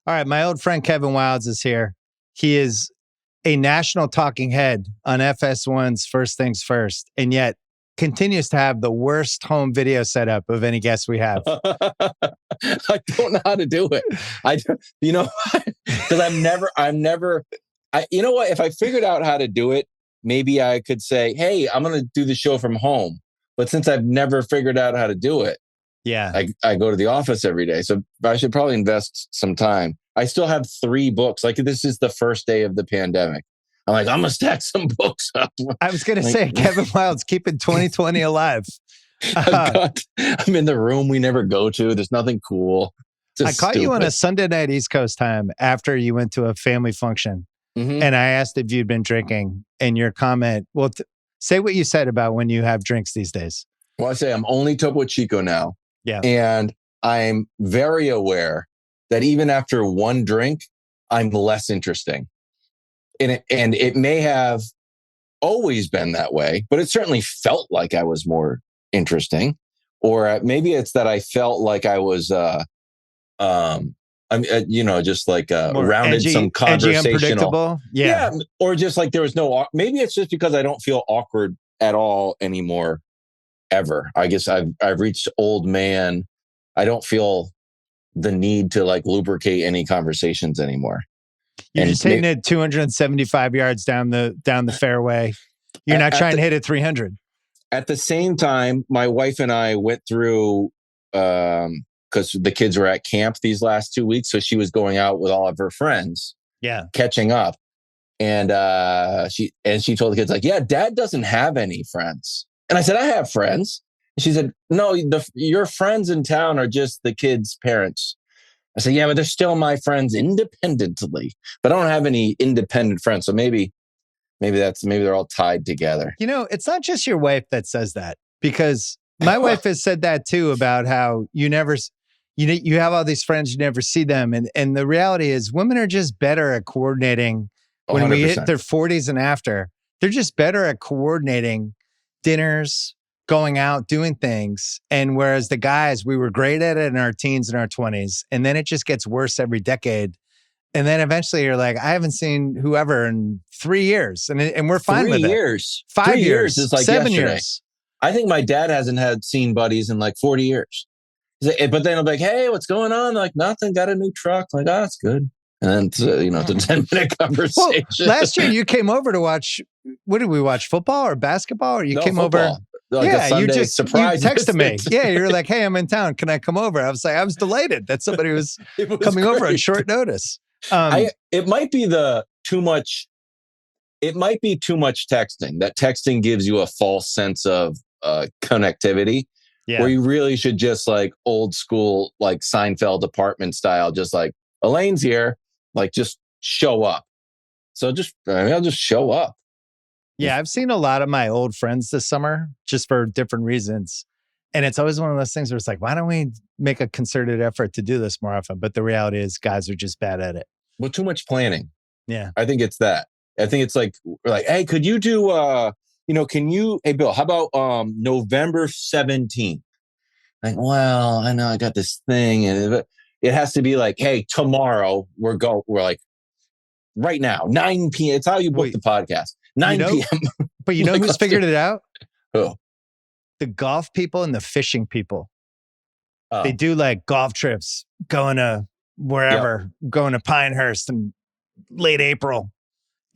All right, my old friend Kevin Wildes is here. He is a national talking head on FS1's First Things First, and yet continues to have the worst home video setup of any guest we have. I don't know how to do it. Because you know what? If I figured out how to do it, maybe I could say, hey, I'm going to do the show from home. But since I've never figured out how to do it, yeah, I go to the office every day. So I should probably invest some time. I still have 3 books. Like, this is the first day of the pandemic. I'm like, I'm going to stack some books up. I was going to say, Kevin Wildes keeping 2020 alive. I'm in the room we never go to. There's nothing cool. I caught you on a Sunday night East Coast time after you went to a family function. Mm-hmm. And I asked if you'd been drinking, and your comment, well, say what you said about when you have drinks these days. Well, I say I'm only Topo Chico now. Yeah. And I'm very aware that even after one drink, I'm less interesting. And it may have always been that way, but it certainly felt like I was more interesting. Or maybe it's that I felt like I was, just like rounded edgy, some conversational. Unpredictable. Yeah. Or just like there was no, maybe it's just because I don't feel awkward at all anymore. Ever. I guess I've reached old man. I don't feel the need to like lubricate any conversations anymore. You're just hitting it 275 yards down the fairway. You're not trying to hit it 300. At the same time, my wife and I went through because the kids were at camp these last 2 weeks, so she was going out with all of her friends. Yeah, catching up, and she told the kids like, "Yeah, Dad doesn't have any friends." And I said, I have friends. And she said, no, your friends in town are just the kids' parents. I said, yeah, but they're still my friends independently. But I don't have any independent friends. So maybe they're all tied together. You know, it's not just your wife that says that, because my wife has said that too, about how you have all these friends, you never see them. And the reality is women are just better at coordinating when 100%. We hit their 40s and after. They're just better at coordinating dinners, going out, doing things. And whereas the guys, we were great at it in our teens and our 20s. And then it just gets worse every decade. And then eventually you're like, I haven't seen whoever in 3 years. And we're fine with it. 3 years. 5 3 years is like 7 yesterday. years. I think my dad hasn't seen buddies in like 40 years. But then I'm like, hey, what's going on? They're like, nothing, got a new truck. I'm like, oh, that's good. And then, it's a 10-minute conversation. Well, last year you came over to watch, what did we watch? Football or basketball? Or you came football. Over? Like yeah, you surprise texted me. Yeah, you were like, hey, I'm in town. Can I come over? I was delighted that somebody was coming over on short notice. It might be too much texting. That texting gives you a false sense of connectivity. Yeah. Where you really should just like old school, like Seinfeld apartment style, just like Elaine's here, like just show up. So I'll just show up. Yeah, I've seen a lot of my old friends this summer just for different reasons. And it's always one of those things where it's like, why don't we make a concerted effort to do this more often? But the reality is guys are just bad at it. Well, too much planning. Yeah. I think it's that. I think it's like, we're like, hey, could you do, hey, Bill, how about November 17th? Like, well, I know I got this thing. And it has to be like, hey, tomorrow we're like, right now, 9 p.m. It's how you book the podcast. 9 p.m. But you know who's figured it out? Who? The golf people and the fishing people. Oh. They do like golf trips, going to wherever, going to Pinehurst in late April.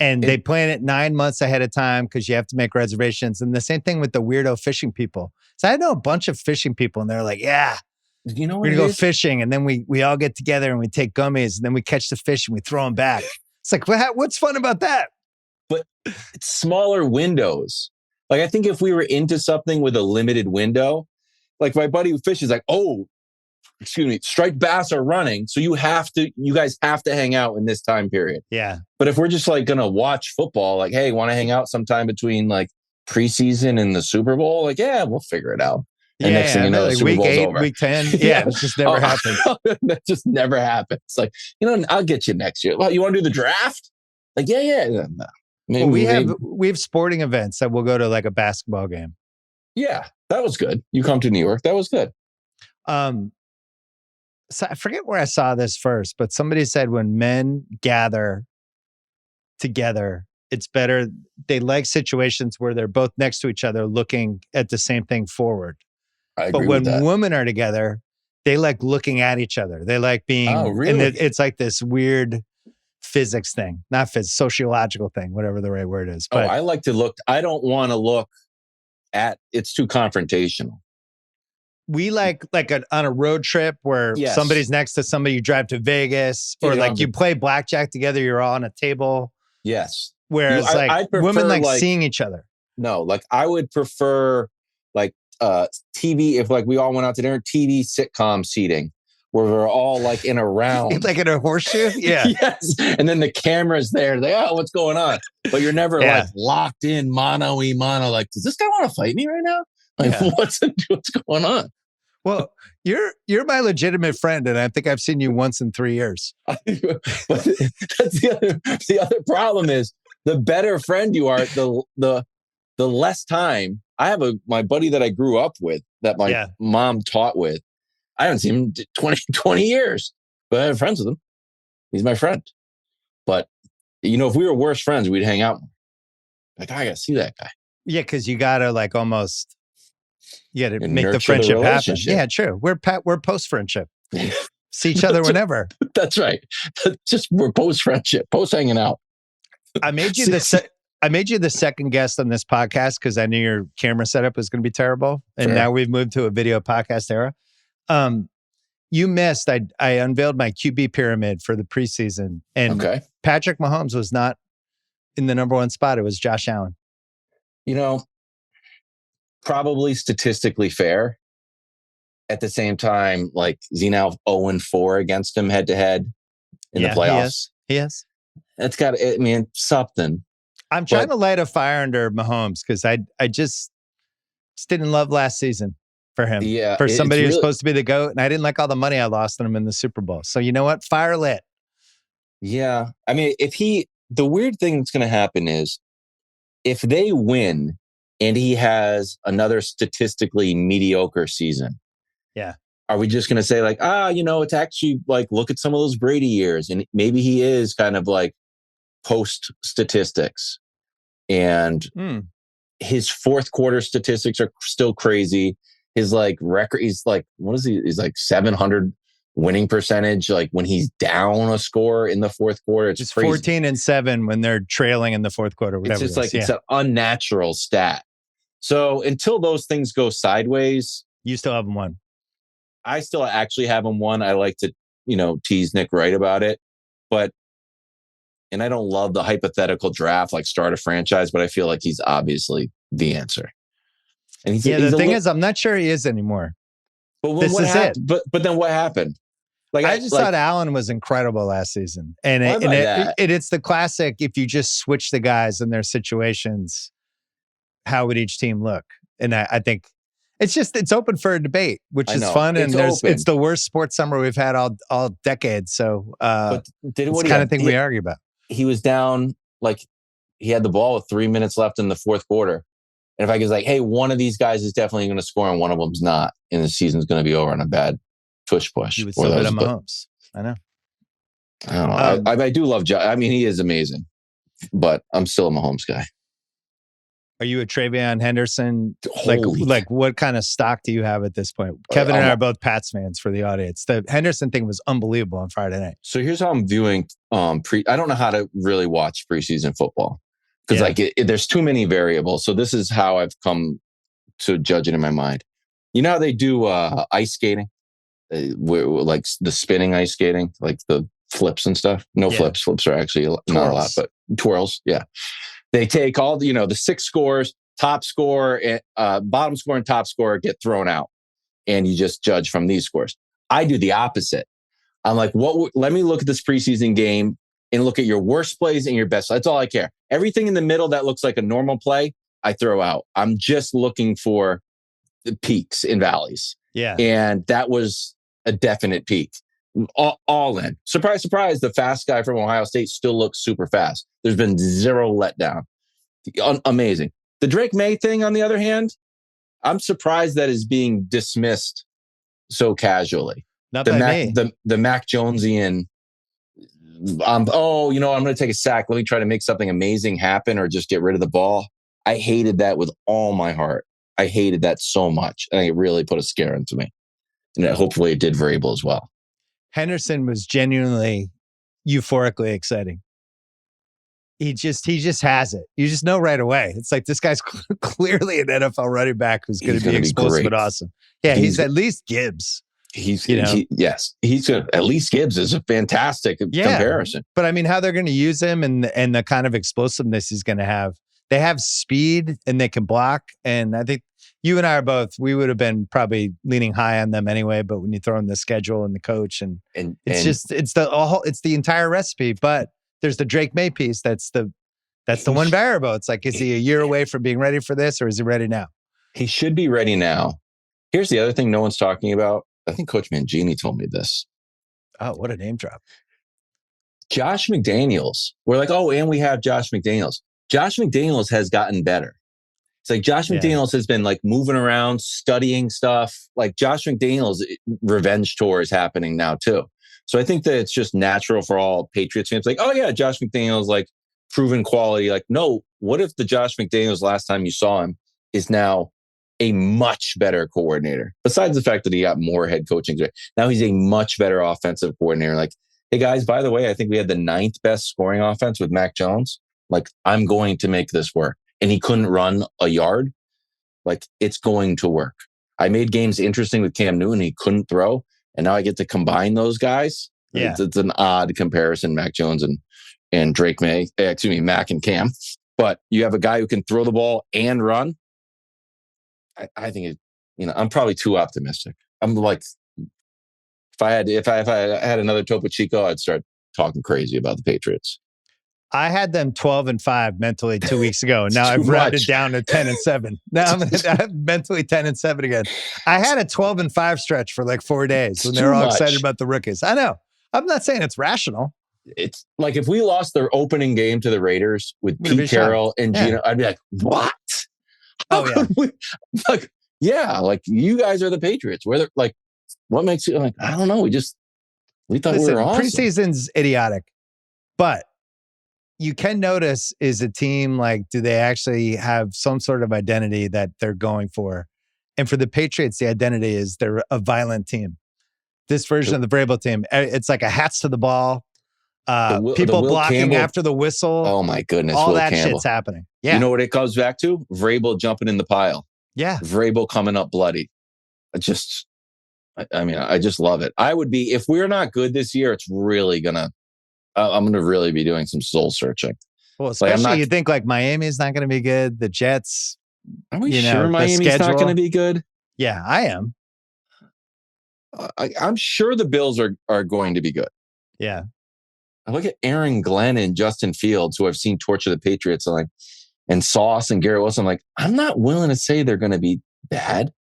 And they plan it 9 months ahead of time because you have to make reservations. And the same thing with the weirdo fishing people. So I know a bunch of fishing people and they're like, yeah, you know what we're going to go fishing. And then we all get together and we take gummies and then we catch the fish and we throw them back. It's like, what's fun about that? But it's smaller windows. Like, I think if we were into something with a limited window, like my buddy who fishes, like, striped bass are running. So you guys have to hang out in this time period. Yeah. But if we're just like going to watch football, like, hey, want to hang out sometime between like preseason and the Super Bowl? Like, yeah, we'll figure it out. And next thing you know, the Super Bowl's over. Week 10. Yeah, it just never happened. That just never happened. It's like, I'll get you next year. Well, you want to do the draft? Like, yeah. No. We have sporting events that we'll go to, like a basketball game. Yeah, that was good. You come to New York. That was good. So I forget where I saw this first, but somebody said when men gather together, it's better. They like situations where they're both next to each other looking at the same thing forward. I But agree with when that. women are together, they like looking at each other. They like being, Oh, really? and it's like this weird physics thing, not sociological thing, whatever the right word is. But I like to look. I don't want to look at, it's too confrontational. we like on a road trip where Yes. somebody's next to somebody, you drive to Vegas, or like you play blackjack together, you're all on a table. Yes. Whereas I prefer, women like seeing each other. No, like I would prefer like TV, if like we all went out to dinner, TV sitcom seating where we're all like in a round. Like in a horseshoe? Yeah. Yes. And then the camera's there. They, oh, what's going on? But you're never like locked in mano-y-mano. Like, does this guy want to fight me right now? Like, what's going on? Well, you're my legitimate friend, and I think I've seen you once in 3 years. But that's the other problem is the better friend you are, the less time. I have my buddy that I grew up with, that my mom taught with. I haven't seen him in 20 years, but I have friends with him. He's my friend. But, if we were worse friends, we'd hang out more. Like, I got to see that guy. Yeah, because you got to like almost, you got to make the friendship happen. Yeah, true. We're post-friendship. See each other whenever. That's right. We're post-friendship, post-hanging out. I made you the second guest on this podcast because I knew your camera setup was going to be terrible. And now we've moved to a video podcast era. You missed. I unveiled my QB pyramid for the preseason, and Patrick Mahomes was not in the number one spot. It was Josh Allen. Probably statistically fair. At the same time, like, is he now 0-4 against him head to head in the playoffs? He is. It's got, something. I'm trying to light a fire under Mahomes because I just didn't love last season for him. Yeah, for somebody who's supposed to be the GOAT, and I didn't like all the money I lost on him in the Super Bowl. So you know what? Fire lit. Yeah. I mean, the weird thing that's going to happen is if they win and he has another statistically mediocre season. Yeah. Are we just going to say like, it's actually like, look at some of those Brady years. And maybe he is kind of like post statistics, and his fourth quarter statistics are still crazy. His like record, he's like, what is he? He's like 700 winning percentage. Like when he's down a score in the fourth quarter, it's crazy. 14-7 when they're trailing in the fourth quarter. Whatever it's just like, it's an unnatural stat. So until those things go sideways, you still haven't won. I still actually haven't won. I like to, tease Nick Wright about it, and I don't love the hypothetical draft, like start a franchise, but I feel like he's obviously the answer. And the thing is, I'm not sure he is anymore. But it. But then what happened? Like I just thought Allen was incredible last season, and it's the classic. If you just switch the guys in their situations, how would each team look? And I think it's open for a debate, which is fun. And it's the worst sports summer we've had all decade. So it's the kind of thing we argue about. He was down, like he had the ball with 3 minutes left in the fourth quarter. And if I was like, hey, one of these guys is definitely going to score and one of them's not, and the season's going to be over on a bad push. You would still bet on Mahomes. I know. I don't know. I do love Josh. I mean, he is amazing, but I'm still a Mahomes guy. Are you a Travion Henderson? Like what kind of stock do you have at this point? Kevin and I are both Pats fans for the audience. The Henderson thing was unbelievable on Friday night. So here's how I'm viewing I don't know how to really watch preseason football because there's too many variables. So this is how I've come to judge it in my mind. You know how they do ice skating? Like the spinning ice skating, like the flips and stuff. No flips. Flips are actually not a lot, but twirls. Yeah. They take all the 6 scores, top score, bottom score and top score get thrown out. And you just judge from these scores. I do the opposite. I'm like, let me look at this preseason game and look at your worst plays and your best. That's all I care. Everything in the middle that looks like a normal play, I throw out. I'm just looking for the peaks and valleys. Yeah. And that was a definite peak. All in. Surprise, surprise, the fast guy from Ohio State still looks super fast. There's been zero letdown. Amazing. The Drake May thing, on the other hand, I'm surprised that is being dismissed so casually. Not The by Mac, me. the Mac Jonesian. I'm going to take a sack. Let me try to make something amazing happen, or just get rid of the ball. I hated that with all my heart. I hated that so much, and it really put a scare into me. And hopefully, it did Vrabel as well. Henderson was genuinely euphorically exciting. He just has it. You just know right away. It's like, this guy's clearly an NFL running back who's going to be explosive and awesome. Yeah, he's at least Gibbs. He's good. At least Gibbs is a fantastic comparison. But I mean, how they're going to use him and the kind of explosiveness he's going to have. They have speed and they can block. And I think you and I are both, we would have been probably leaning high on them anyway. But when you throw in the schedule and the coach and it's the entire recipe. But there's the Drake May piece. That's the one variable. It's like, is he a year away from being ready for this, or is he ready now? He should be ready now. Here's the other thing no one's talking about. I think Coach Mangini told me this. Oh, what a name drop. Josh McDaniels. We're like, oh, and we have Josh McDaniels. Josh McDaniels has gotten better. It's like Josh McDaniels has been like moving around, studying stuff. Like Josh McDaniels' revenge tour is happening now too. So I think that it's just natural for all Patriots fans. Like, oh yeah, Josh McDaniels, like proven quality. Like, no, what if the Josh McDaniels last time you saw him is now a much better coordinator? Besides the fact that he got more head coaching, now he's a much better offensive coordinator. Like, hey guys, by the way, I think we had the 9th best scoring offense with Mac Jones. Like, I'm going to make this work. And he couldn't run a yard. Like, it's going to work. I made games interesting with Cam Newton. He couldn't throw. And now I get to combine those guys. Yeah. It's an odd comparison, Mac Jones and Drake May. Mac and Cam. But you have a guy who can throw the ball and run. I think I'm probably too optimistic. I'm like, if I had another Topo Chico, I'd start talking crazy about the Patriots. I had them 12-5 mentally 2 weeks ago. Now I've rounded down to 10-7. Now I'm mentally 10-7 again. I had a 12-5 stretch for like 4 days when they were all excited about the rookies. I know. I'm not saying it's rational. It's like if we lost their opening game to the Raiders with Pete Carroll and Gino, I'd be like, what? Like you guys are the Patriots. Where like, what makes you like? I don't know. We thought we were awesome. Preseason's idiotic, but you can notice, is a team like, do they actually have some sort of identity that they're going for? And for the Patriots, the identity is they're a violent team. This version of the Vrabel team, it's like a hats to the ball, people blocking Campbell, after the whistle. Oh my goodness. All that shit's happening. Yeah. You know what it comes back to? Vrabel jumping in the pile. Yeah. Vrabel coming up bloody. I just love it. I would be, if we're not good this year, it's really I'm going to really be doing some soul searching. Well, especially you think like Miami's not going to be good. The Jets. Are we sure Miami's not going to be good? Yeah, I am. I'm sure the Bills are going to be good. Yeah. I look at Aaron Glenn and Justin Fields, who I've seen torture the Patriots, and Sauce and Garrett Wilson. I'm like, I'm not willing to say they're going to be bad.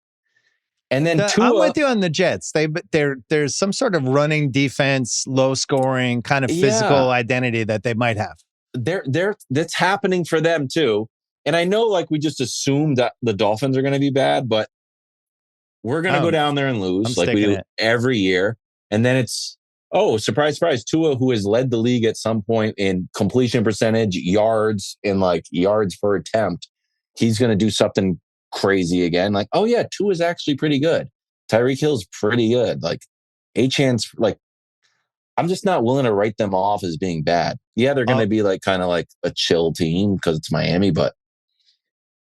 And then I'm with you on the Jets. There's some sort of running defense, low scoring, kind of physical identity that they might have. That's happening for them too. And I know, like, we just assumed that the Dolphins are going to be bad, but we're going to go down there and lose like we do every year. And then it's, surprise, surprise, Tua, who has led the league at some point in completion percentage, yards, and like yards per attempt, he's going to do something crazy again. Like, oh yeah, Tua is actually pretty good. Tyreek Hill's pretty good. Like, A-Chan's, like, I'm just not willing to write them off as being bad. Yeah, they're going to be like kind of like a chill team because it's Miami, but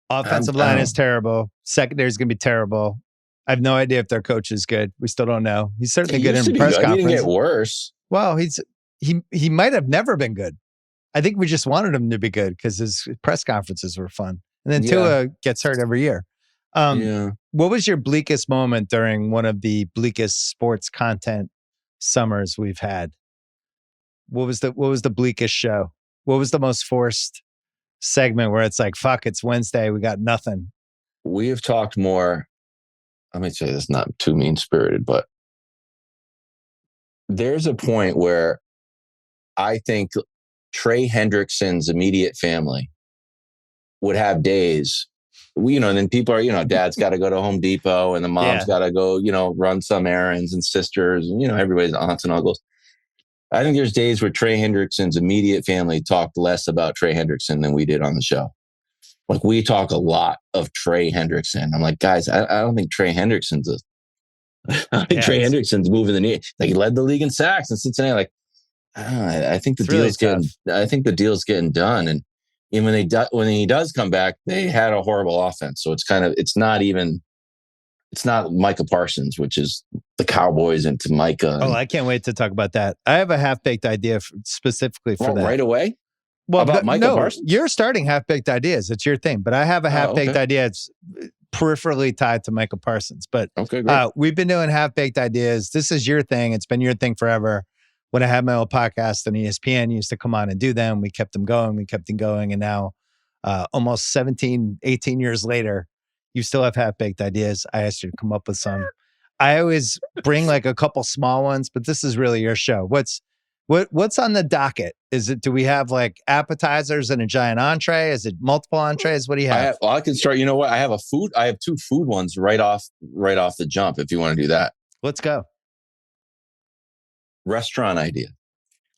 offensive line is terrible. Secondary is going to be terrible. I have no idea if their coach is good. We still don't know. He's certainly good in press conference. He didn't get worse. Well, he might have never been good. I think we just wanted him to be good because his press conferences were fun. And then Tua gets hurt every year. What was your bleakest moment during one of the bleakest sports content summers we've had? What was the bleakest show? What was the most forced segment where it's like, fuck, it's Wednesday, we got nothing? We have talked more. Let me say this, not too mean-spirited, but there's a point where I think Trey Hendrickson's immediate family would have days and then people are, dad's got to go to Home Depot and the mom's got to go, run some errands, and sisters, and, everybody's aunts and uncles. I think there's days where Trey Hendrickson's immediate family talked less about Trey Hendrickson than we did on the show. Like, we talk a lot of Trey Hendrickson. I'm like, guys, I don't think Trey Hendrickson's Trey Hendrickson's moving the knee. Like, he led the league in sacks in Cincinnati. Like, I think the deal's getting done. And when he does come back, they had a horrible offense. So it's not Micah Parsons, which is the Cowboys into Micah. Oh, I can't wait to talk about that. I have a half-baked idea specifically for that. Right away? Well, about Micah Parsons? You're starting half-baked ideas. It's your thing. But I have a half-baked idea. It's peripherally tied to Micah Parsons. But okay, great. We've been doing half-baked ideas. This is your thing. It's been your thing forever. When I had my old podcast on ESPN, you used to come on and do them. We kept them going. And now almost 17, 18 years later, you still have half-baked ideas. I asked you to come up with some. I always bring like a couple small ones, but this is really your show. What's on the docket? Do we have like appetizers and a giant entree? Is it multiple entrees? What do you have? I can start. You know what? I have two food ones right off the jump. If you want to do that, let's go. Restaurant idea.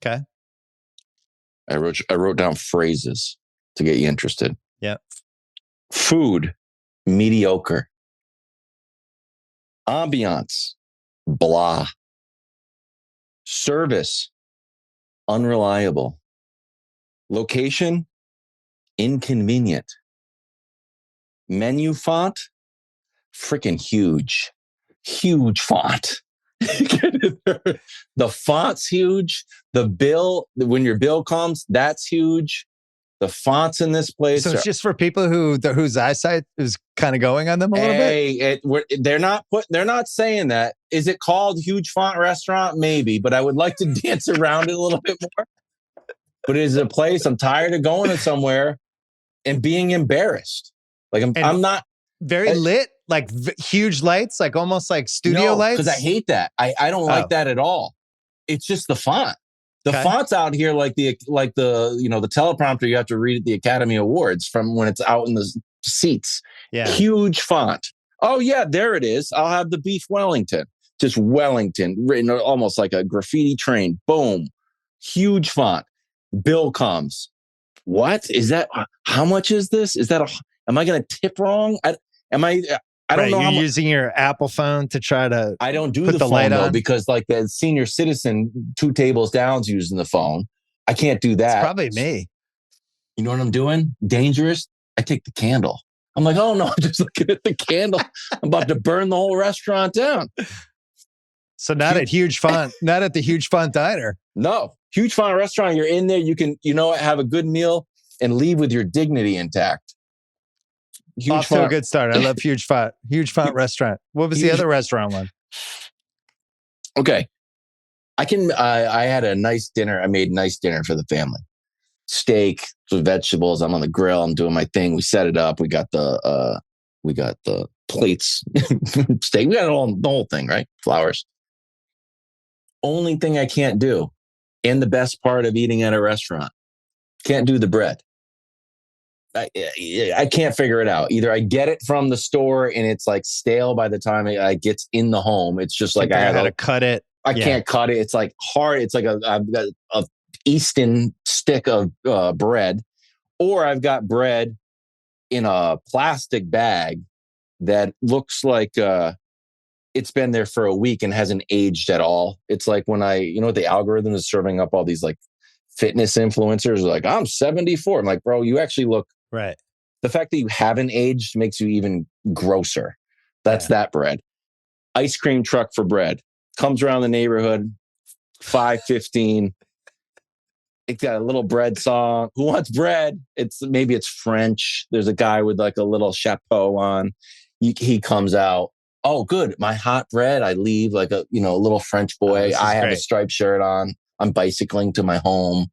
Okay. I wrote down phrases to get you interested. Yeah. Food, mediocre. Ambiance, blah. Service, unreliable. Location, inconvenient. Menu font, freaking huge. Huge font. The font's huge. The bill, when your bill comes, that's huge. The fonts in this place. So it's just for people whose eyesight is kind of going on them a little bit. They're not saying that. Is it called Huge Font Restaurant? Maybe, but I would like to dance around it a little bit more. But it is a place I'm tired of going to somewhere and being embarrassed. Like I'm not very lit, like huge lights, like almost like studio lights. Because I hate that. I don't like that at all. It's just the font. The font's out here like the teleprompter you have to read at the Academy Awards from when it's out in the seats. Yeah. Huge font. Oh yeah, there it is. I'll have the beef Wellington. Just Wellington written almost like a graffiti train. Boom. Huge font. Bill comes. What is that? How much is this? Am I going to tip wrong? I don't know. You're using your Apple phone to try to. I don't do the phone though, because like the senior citizen 2 tables down's using the phone. I can't do that. It's probably me. You know what I'm doing? Dangerous. I take the candle. I'm like, oh no, I'm just looking at the candle. I'm about to burn the whole restaurant down. So not at Huge Font, not at the Huge Font Diner. No, Huge Font Restaurant. You're in there. You can, have a good meal and leave with your dignity intact. Off to a good start. I love Huge Font Restaurant. What was the other restaurant one? Okay. I had a nice dinner. I made nice dinner for the family. Steak with vegetables. I'm on the grill. I'm doing my thing. We set it up. We got the plates, steak. We got the whole thing, right? Flowers. Only thing I can't do, and the best part of eating at a restaurant, can't do the bread. I can't figure it out. Either I get it from the store and it's like stale by the time it gets in the home. It's just like I had to cut it. I can't cut it. It's like hard. It's like I've got a Easton stick of bread, or I've got bread in a plastic bag that looks like it's been there for a week and hasn't aged at all. It's like when the algorithm is serving up all these like fitness influencers are like, I'm 74. I'm like, bro, you actually look right. The fact that you haven't aged makes you even grosser. That's that bread. Ice cream truck for bread. Comes around the neighborhood, $5.15. It's got a little bread song. Who wants bread? Maybe it's French. There's a guy with like a little chapeau on. He comes out. Oh, good. My hot bread. I leave like a little French boy. I have a striped shirt on. I'm bicycling to my home.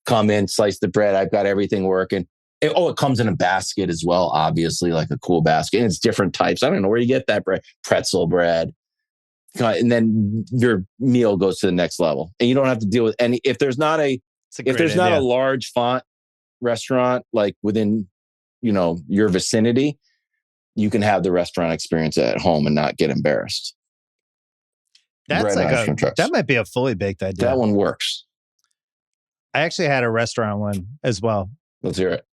Come in, slice the bread. I've got everything working. It comes in a basket as well, obviously, like a cool basket. And it's different types. I don't know where you get that bread. Pretzel bread. And then your meal goes to the next level. And you don't have to deal with any... If there's not a large font restaurant like within, your vicinity, you can have the restaurant experience at home and not get embarrassed. That's that might be a fully baked idea. That one works. I actually had a restaurant one as well. Let's hear it.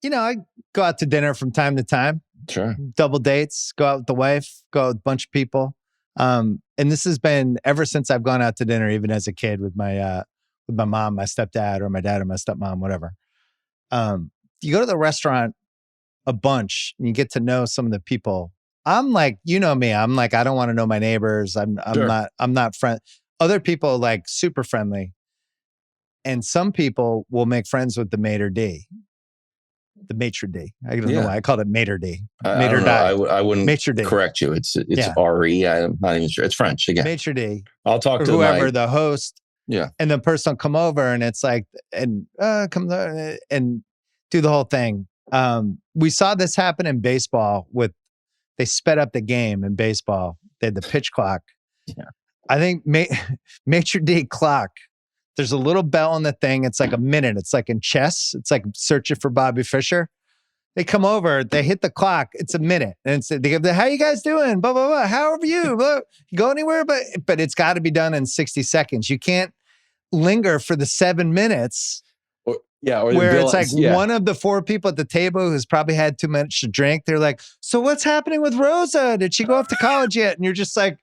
I go out to dinner from time to time. Sure. Double dates, go out with the wife, go out with a bunch of people. And this has been ever since I've gone out to dinner, even as a kid with my mom, my stepdad, or my dad or my stepmom, whatever. You go to the restaurant a bunch and you get to know some of the people. I'm like, me, I'm like, I don't want to know my neighbors. I'm not friend. Other people like super friendly. And some people will make friends with the Maitre D. The Maitre D. I don't know why I called it Maitre D. Maitre D. I wouldn't Maitre D. correct you. It's R-E. I'm not even sure. It's French again. Maitre D. I'll talk to whoever the host. Yeah. And the person will come over and it's like, and come there and do the whole thing. We saw this happen in baseball they sped up the game in baseball. They had the pitch clock. Yeah. I think Maitre D clock. There's a little bell on the thing. It's like a minute. It's like in chess. It's like searching for Bobby Fischer. They come over, they hit the clock. It's a minute. And they go, how you guys doing? Blah, blah, blah. How are you? Blah. You go anywhere? But it's got to be done in 60 seconds. You can't linger for the 7 minutes. Where it's like one of the 4 people at the table who's probably had too much to drink. They're like, so what's happening with Rosa? Did she go off to college yet? And you're just like,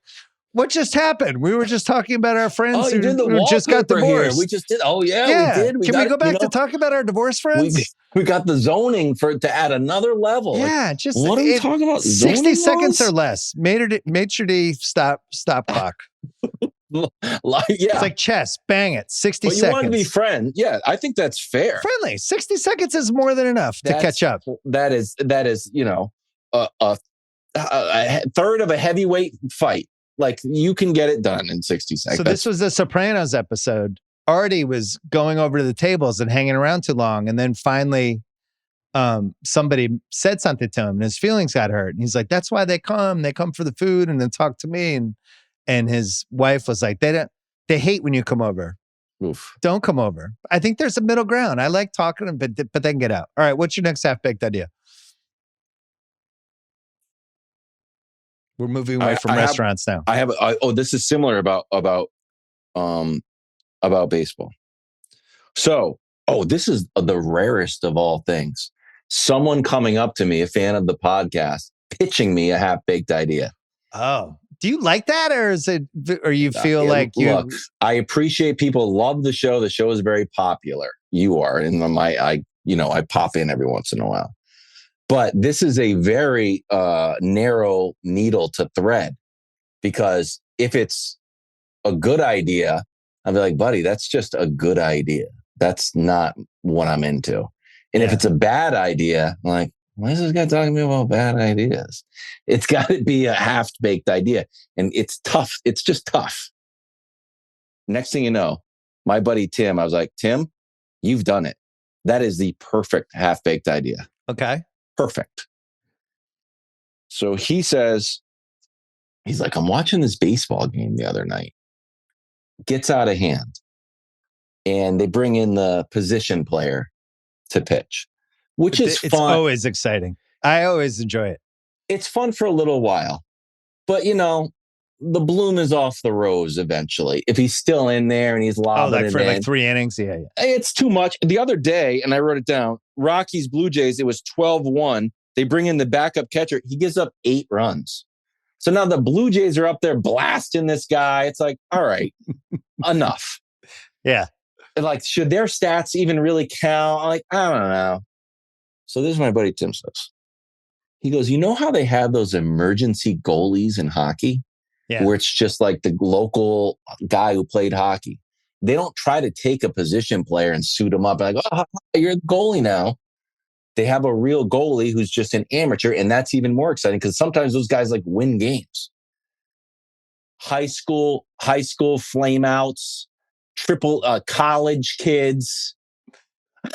what just happened? We were just talking about our friends who just got divorced. We just did. Oh, yeah. We did. Can we go back to talk about our divorced friends? We got the zoning to add another level. Yeah. What are we talking about? 60 seconds or less. Maitre D, stop clock. It's like chess. Bang it. 60 seconds. You want to be friends. Yeah, I think that's fair. Friendly. 60 seconds is more than enough to catch up. That is, a third of a heavyweight fight. Like, you can get it done in 60 seconds. So this was the Sopranos episode. Artie was going over to the tables and hanging around too long. And then finally, somebody said something to him and his feelings got hurt. And he's like, that's why they come. They come for the food and then talk to me. And his wife was like, they hate when you come over. Oof. Don't come over. I think there's a middle ground. I like talking to them, but then get out. All right. What's your next half-baked idea? We're moving away from restaurants now. This is similar about baseball. So, this is the rarest of all things. Someone coming up to me, a fan of the podcast, pitching me a half-baked idea. Oh, do you like that, or you feel like you? Look, I appreciate people love the show. The show is very popular. You are, and I pop in every once in a while. But this is a very narrow needle to thread, because if it's a good idea, I'll be like, buddy, that's just a good idea. That's not what I'm into. And if it's a bad idea, I'm like, why is this guy talking to me about bad ideas? It's got to be a half-baked idea. And it's tough. It's just tough. Next thing you know, my buddy Tim, I was like, Tim, you've done it. That is the perfect half-baked idea. Okay. Perfect. So he's like, I'm watching this baseball game the other night. Gets out of hand. And they bring in the position player to pitch, which is fun. It's always exciting. I always enjoy it. It's fun for a little while. But, the bloom is off the rose eventually. If he's still in there and he's lobbing it in. 3 innings? Yeah. It's too much. The other day, and I wrote it down, Rockies, Blue Jays, it was 12-1. They bring in the backup catcher. He gives up 8 runs. So now the Blue Jays are up there blasting this guy. It's like, all right, enough. Yeah. Like, should their stats even really count? I'm like, I don't know. So this is my buddy Tim says. He goes, you know how they have those emergency goalies in hockey? Yeah. Where it's just like the local guy who played hockey. They don't try to take a position player and suit him up. Like, you're the goalie now. They have a real goalie who's just an amateur. And that's even more exciting because sometimes those guys like win games. High school flameouts, college kids.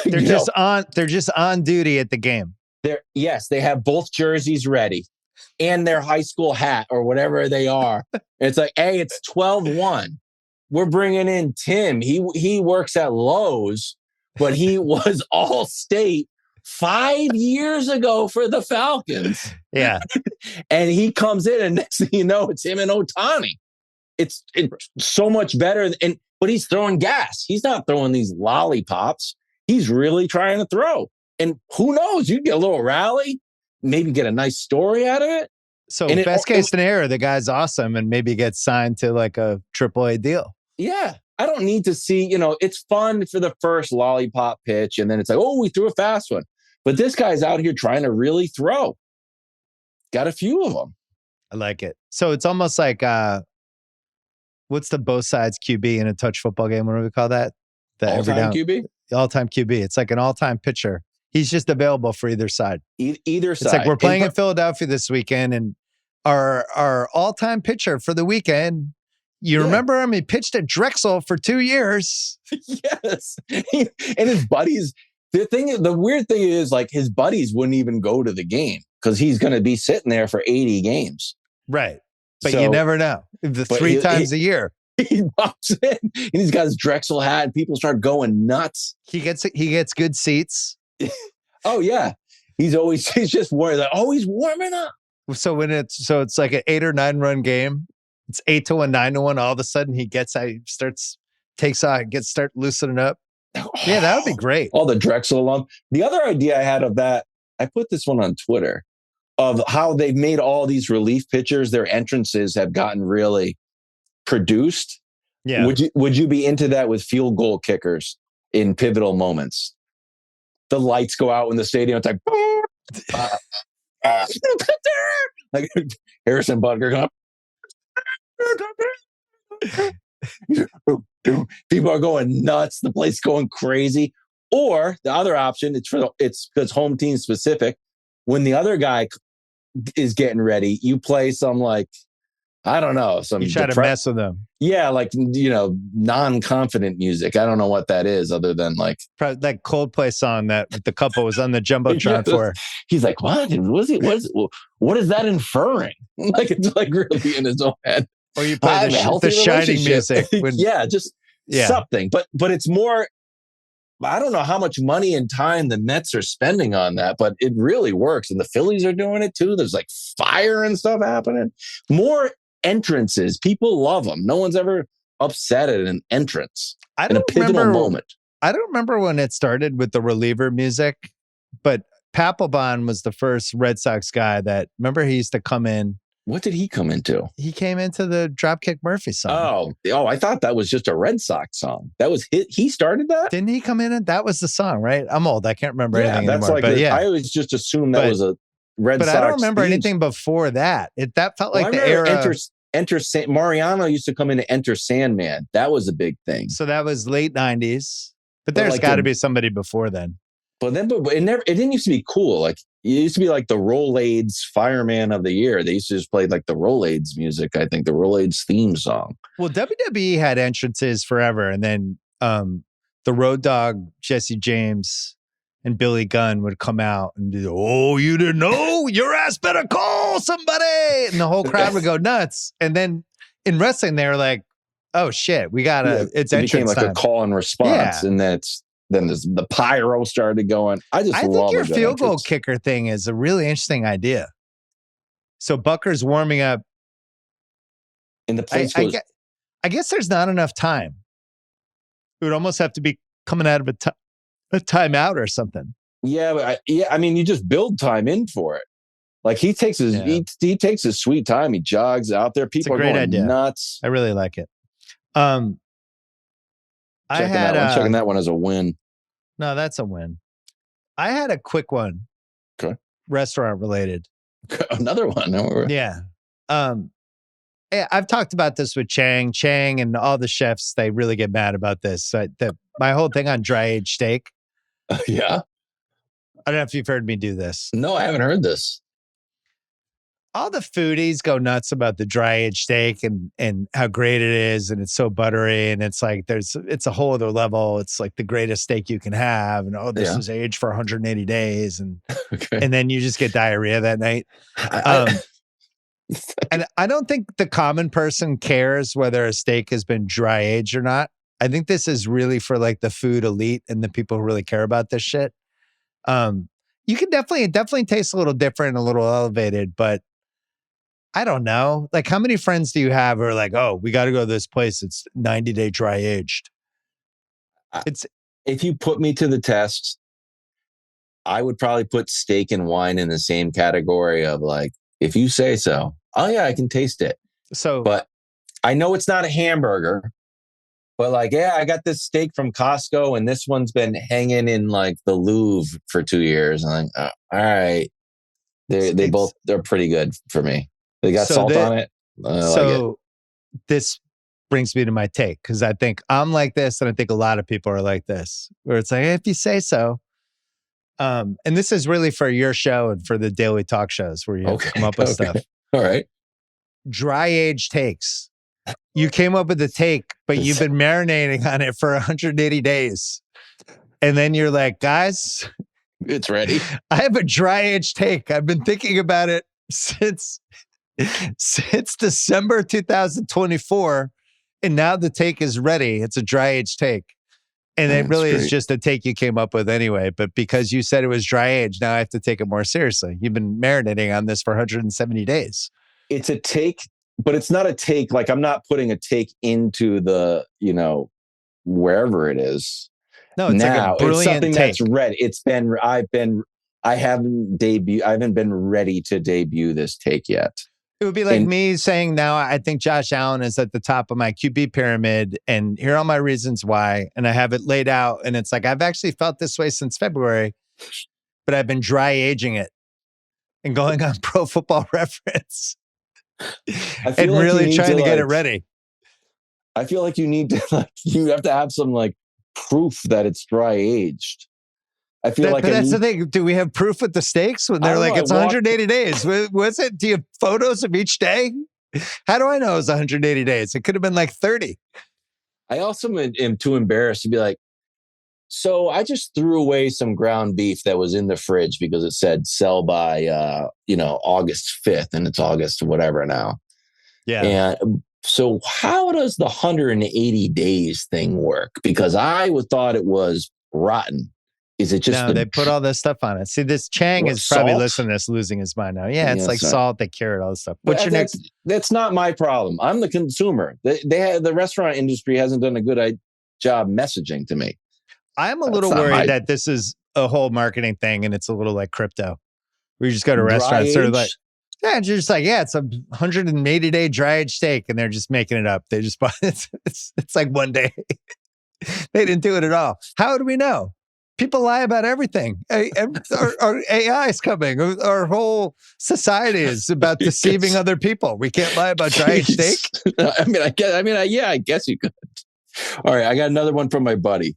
They're just on duty at the game. They have both jerseys ready and their high school hat or whatever they are. It's like, hey, it's 12-1. We're bringing in Tim. He works at Lowe's, but he was all state 5 years ago for the Falcons. Yeah. And he comes in, and next thing you know, it's him and Ohtani. It's so much better. But he's throwing gas. He's not throwing these lollipops. He's really trying to throw. And who knows? You get a little rally, maybe get a nice story out of it. So best case scenario, the guy's awesome and maybe gets signed to like a AAA deal. Yeah. I don't need to see, it's fun for the first lollipop pitch. And then it's like, oh, we threw a fast one. But this guy's out here trying to really throw. Got a few of them. I like it. So it's almost like, what's the both sides QB in a touch football game? What do we call that? The all-time QB? All-time QB. It's like an all-time pitcher. He's just available for either side. Either side. It's like we're playing in Philadelphia this weekend, and our all-time pitcher for the weekend, you remember him? He pitched at Drexel for 2 years. Yes. And his buddies, the weird thing is, like, his buddies wouldn't even go to the game because he's going to be sitting there for 80 games. Right. But you never know. Three times a year. He pops in and he's got his Drexel hat and people start going nuts. He gets good seats. Oh yeah. He's just warming up. Oh, he's warming up. So it's like an 8 or 9 run game. It's 8-1, 9-1. All of a sudden he gets out, start loosening up. Yeah, that would be great. All the Drexel alum. The other idea I had of that, I put this one on Twitter, of how they've made all these relief pitchers, their entrances have gotten really produced. Yeah. Would you be into that with field goal kickers in pivotal moments? The lights go out in the stadium. It's like Harrison Butker going. People are going nuts. The place going crazy. Or the other option, it's because home team specific. When the other guy is getting ready, you play some, like, I don't know, you try to mess with them. Yeah, like, non-confident music. I don't know what that is, other than like that Coldplay song that the couple was on the jumbotron for. He's like, what is that inferring? Like, it's like really in his own head. Or you play the Shining music. Something. But it's more. I don't know how much money and time the Mets are spending on that, but it really works. And the Phillies are doing it too. There's like fire and stuff happening. More entrances. People love them. No one's ever upset at an entrance in a pivotal moment. I don't remember when it started with the reliever music, but Papelbon was the first Red Sox guy that, remember, he used to come in. What did he come into? He came into the Dropkick Murphy song. Oh, I thought that was just a Red Sox song. That was he started that? Didn't he come in and that was the song, right? I'm old. I can't remember anything that's anymore. Like I always just assumed that was a Red Sox. But I don't remember anything before that. That felt like the era. Mariano used to come in to Enter Sandman. That was a big thing. So that was late 90s. But there's got to be somebody before then. But it didn't used to be cool. Like, it used to be like the Rolaids Fireman of the Year. They used to just play like the Rolaids music. I think the Rolaids theme song. Well, WWE had entrances forever, and then the Road Dogg, Jesse James, and Billy Gunn would come out and do, "Oh, you didn't know? Your ass better call somebody!" And the whole crowd would go nuts. And then in wrestling, they were like, "Oh shit, we gotta." It's it entrance became like time. a call and response, and then the pyro started going. I think your field goal kicker thing is a really interesting idea. So Bucker's warming up. In the place I guess there's not enough time. It would almost have to be coming out of a timeout or something. Yeah, but I mean, you just build time in for it. Like, he takes his he takes his sweet time. He jogs out there. People are going nuts. I really like it. Checking that one as a win. No, that's a win. I had a quick one. Okay. Restaurant related. Another one. Yeah. I've talked about this with Chang and all the chefs. They really get mad about this. My whole thing on dry aged steak. Yeah. I don't know if you've heard me do this. No, I haven't heard this. All the foodies go nuts about the dry aged steak and how great it is, and it's so buttery, and it's like it's a whole other level. It's like the greatest steak you can have, and this was aged for 180 days, and and then you just get diarrhea that night. And I don't think the common person cares whether a steak has been dry aged or not. I think this is really for like the food elite and the people who really care about this shit. You can it definitely tastes a little different, a little elevated, but I don't know. Like, how many friends do you have who are like, oh, we got to go to this place. It's 90-day dry aged. It's If you put me to the test, I would probably put steak and wine in the same category of like, if you say so. Oh yeah, I can taste it. so, But I know it's not a hamburger. But like, yeah, I got this steak from Costco, and this one's been hanging in like the Louvre for 2 years. And I'm like, all right, they're pretty good for me. They got salt on it. So this brings me to my take, because I think I'm like this, and I think a lot of people are like this, where it's like, hey, if you say so. And this is really for your show and for the daily talk shows where you have to come up with stuff. All right. Dry age takes. You came up with the take, but you've been marinating on it for 180 days. And then you're like, guys, it's ready. I have a dry age take. I've been thinking about it since December 2024. And now the take is ready. It's a dry age take. And it really is just a take you came up with anyway. But because you said it was dry age, now I have to take it more seriously. You've been marinating on this for 170 days. It's a take, but it's not a take. Like, I'm not putting a take into the, wherever it is. No, it's now, like a brilliant it's something take. That's ready. I haven't been ready to debut this take yet. It would be like me saying now I think Josh Allen is at the top of my QB pyramid, and here are my reasons why. And I have it laid out, and it's like, I've actually felt this way since February, but I've been dry aging it and going on Pro Football Reference and like really trying to get it ready. I feel like you need to you have to have some proof that it's dry aged. I feel but that's the thing. Do we have proof with the steaks when they're like, it's 180 days? Was it? Do you have photos of each day? How do I know it was 180 days? It could have been like 30. I also am too embarrassed to be like, so I just threw away some ground beef that was in the fridge because it said sell by, August 5th, and it's August whatever now. Yeah. And so how does the 180 days thing work? Because I thought it was rotten. Is it just they put all this stuff on it? See, this Chang is probably salt? listening to this, losing his mind now. Yeah, it's like salt, they carrot, all this stuff. What's your next? That's not my problem. I'm the consumer. The restaurant industry hasn't done a good job messaging to me. I'm a little worried that this is a whole marketing thing, and it's a little like crypto. We just go to restaurants, sort of like, yeah, just like, yeah, it's a 180-day dry age steak, and they're just making it up. They just bought it. It's like one day. They didn't do it at all. How do we know? People lie about everything. Our AI is coming. Our whole society is about deceiving other people. We can't lie about dry aged steak. I guess you could. All right, I got another one from my buddy.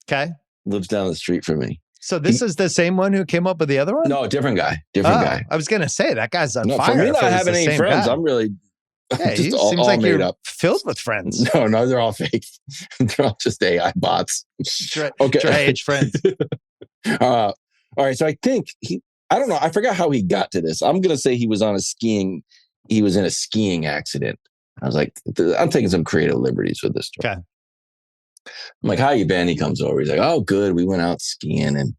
Okay, lives down the street from me. So this is the same one who came up with the other one? No, different guy. Guy. I was gonna say that guy's on fire. For me, not having any friends, I'm really. Yeah, just all, seems like made you're up. Filled with friends. No, they're all fake. They're all just AI bots. Dry age friends. All right, so I think I don't know. I forgot how he got to this. I'm gonna say he was in a skiing accident. I was like, I'm taking some creative liberties with this story. Okay. I'm like, how you been? He comes over. He's like, oh, good. We went out skiing, and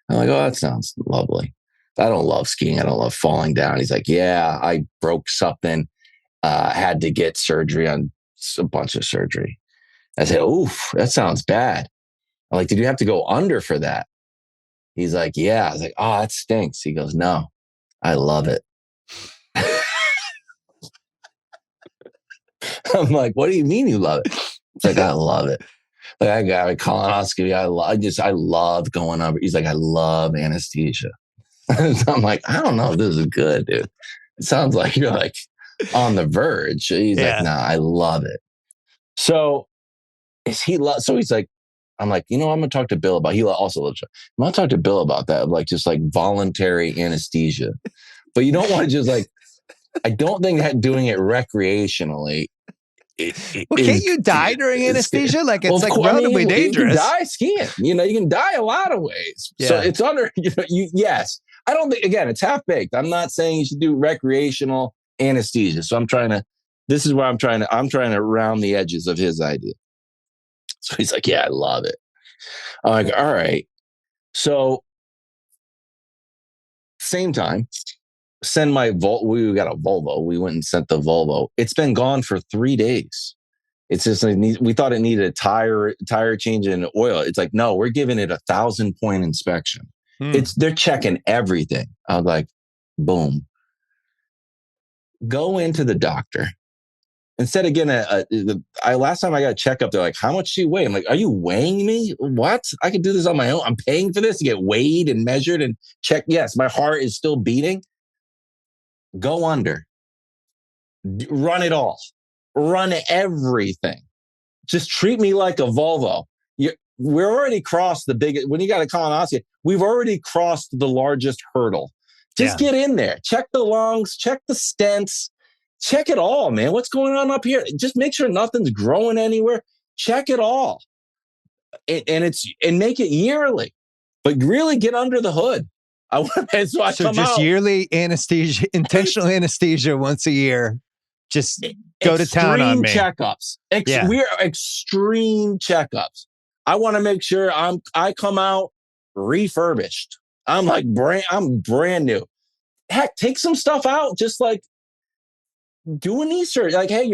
I'm like, oh, that sounds lovely. I don't love skiing. I don't love falling down. He's like, yeah, I broke something. Had to get surgery on a bunch of surgery. I said, oof, that sounds bad. I'm like, did you have to go under for that? He's like, yeah. I was like, oh, that stinks. He goes, no, I love it. I'm like, what do you mean you love it? It's like, I love it. Like, I got a colonoscopy. I love going under. He's like, I love anesthesia. So I'm like, I don't know if this is good, dude. It sounds like you're like on the verge. He's like, nah, I love it. So he's like, I'm like, I'm going to talk to Bill about, he also lives. I'm going to talk to Bill about that. Like, just like voluntary anesthesia. But you don't want to just like, I don't think that doing it recretionally. Can't you die during anesthesia? Like, it's relatively dangerous. You can die skiing. You can die a lot of ways. Yeah. So it's under, yes. I don't think, again, it's half baked. I'm not saying you should do recreational anesthesia. So I'm trying to round the edges of his idea. So he's like, yeah, I love it. I'm like, all right. So Same time, send my we got a Volvo. We went and sent the Volvo. It's been gone for 3 days. It's just we thought it needed a tire change and oil. It's like, no, we're giving it 1,000-point inspection. They're checking everything. I was like, boom. Go into the doctor. Instead of getting last time I got a checkup, they're like, how much do you weigh? I'm like, are you weighing me? What? I can do this on my own. I'm paying for this to get weighed and measured and checked. Yes, my heart is still beating. Go under. Run it all. Run everything. Just treat me like a Volvo. We're already crossed the biggest, when you got a colonoscopy, we've already crossed the largest hurdle. Just get in there. Check the lungs, check the stents, check it all, man. What's going on up here? Just make sure nothing's growing anywhere. Check it all. And make it yearly. But really get under the hood. So just yearly anesthesia, intentional anesthesia once a year. Just go to town on me. Checkups. We're extreme checkups. I want to make sure I come out refurbished. I'm like I'm brand new. Heck, take some stuff out. Just like do an Easter. Like, hey,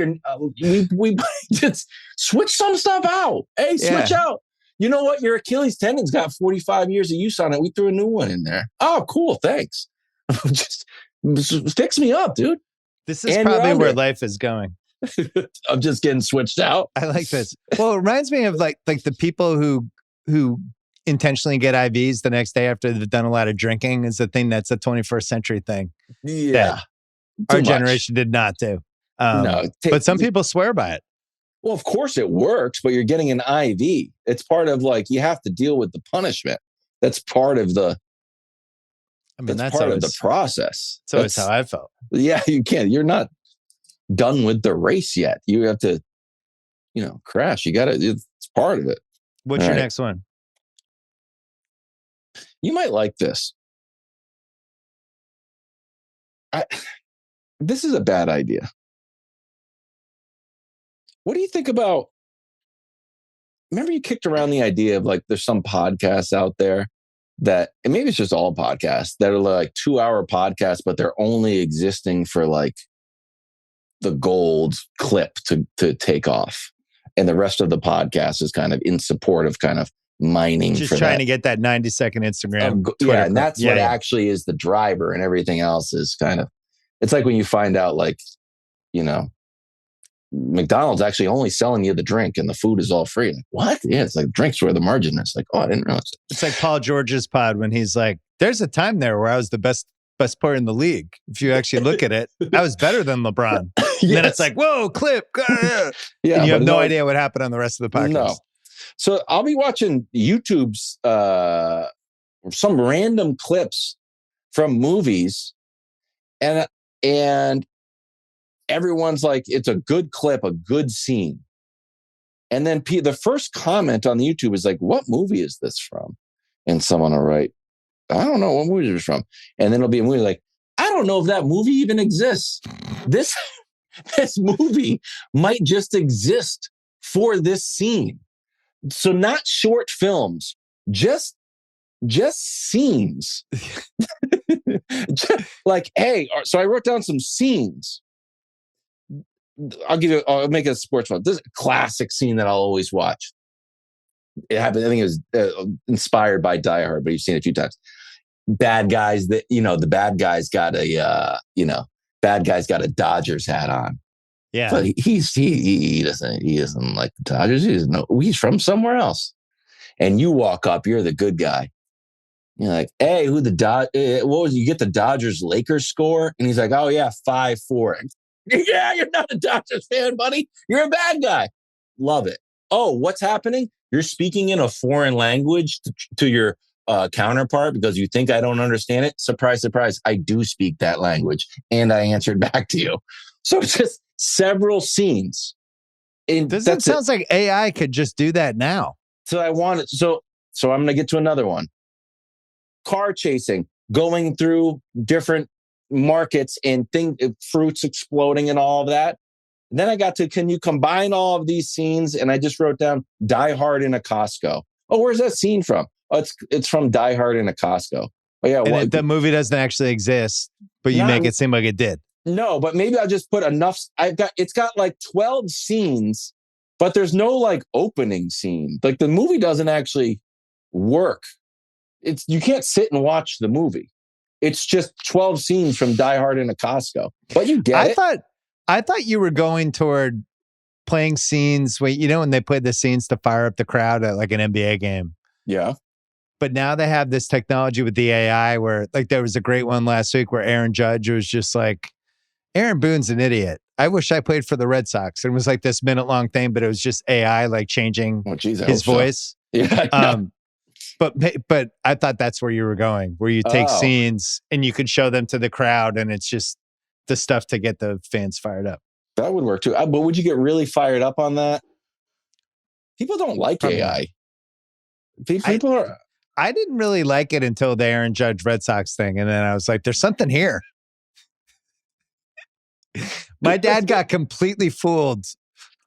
we just switch some stuff out. Hey, switch out. You know what? Your Achilles tendon's got 45 years of use on it. We threw a new one in there. Oh, cool. Thanks. just fix me up, dude. This is probably where life is going. I'm just getting switched out. I like this. Well, it reminds me of like the people who intentionally get IVs the next day after they've done a lot of drinking is the thing that's a 21st century thing. Yeah. Our generation did not do. No. But some people swear by it. Well, of course it works, but you're getting an IV. It's part of you have to deal with the punishment. That's part of the that's part of the process. That's always how I felt. Yeah, you can't. You're not done with the race yet. You have to, crash. You got to. It's part of it. What's your next one? You might like this. This is a bad idea. What do you think about? Remember, you kicked around the idea of there's some podcasts out there that, and maybe it's just all podcasts that are 2-hour podcasts, but they're only existing for the gold clip to take off. And the rest of the podcast is kind of in support of kind of mining. Just trying to get that 90-second Instagram. And that's what actually is the driver, and everything else is kind of, it's like when you find out McDonald's actually only selling you the drink and the food is all free. Like, what? Yeah, it's like drinks where the margin is. Like, oh, I didn't realize it. It's like Paul George's pod when he's like, there's a time there where I was the best player in the league. If you actually look at it, I was better than LeBron. Yes. And then it's like, whoa, clip. Yeah, and you have no idea what happened on the rest of the podcast. No. So I'll be watching YouTube's some random clips from movies, and everyone's like, it's a good clip, a good scene. And then the first comment on the YouTube is like, what movie is this from? And someone will write, I don't know what movie it's from. And then it'll be a movie like, I don't know if that movie even exists. This movie might just exist for this scene. So not short films, just scenes. Hey, so I wrote down some scenes. I'll make it a sports one. This is a classic scene that I'll always watch. It happened, I think it was inspired by Die Hard, but you've seen it a few times. Bad guys the bad guy's got a Dodgers hat on. Yeah. But he doesn't like the Dodgers. He's from somewhere else. And you walk up, you're the good guy. You're like, hey, what was you get the Dodgers Lakers score? And he's like, oh yeah, 5-4. Yeah, you're not a Dodgers fan, buddy. You're a bad guy. Love it. Oh, what's happening? You're speaking in a foreign language to your counterpart because you think I don't understand it. Surprise, surprise. I do speak that language. And I answered back to you. So it's just several scenes. It sounds like AI could just do that now. So I want it. So I'm going to get to another one. Car chasing, going through different markets and fruits exploding and all of that. And then I got to, can you combine all of these scenes? And I just wrote down Die Hard in a Costco. Oh, where's that scene from? Oh, it's from Die Hard in a Costco. Oh yeah, And the movie doesn't actually exist, but you make it seem like it did. No, but maybe I'll just put enough. It's got like 12 scenes, but there's no like opening scene. Like the movie doesn't actually work. You can't sit and watch the movie. It's just 12 scenes from Die Hard in a Costco. But you get it. I thought you were going toward playing scenes when they played the scenes to fire up the crowd at like an NBA game. Yeah. But now they have this technology with the AI where like there was a great one last week where Aaron Judge was just like, Aaron Boone's an idiot. I wish I played for the Red Sox. And it was like this minute-long thing, but it was just AI like changing his voice. So. Yeah. But I thought that's where you were going, where you take scenes and you could show them to the crowd and it's just the stuff to get the fans fired up. That would work too. But would you get really fired up on that? People don't like Probably AI. I didn't really like it until the Aaron Judge Red Sox thing. And then I was like, there's something here. My dad got completely fooled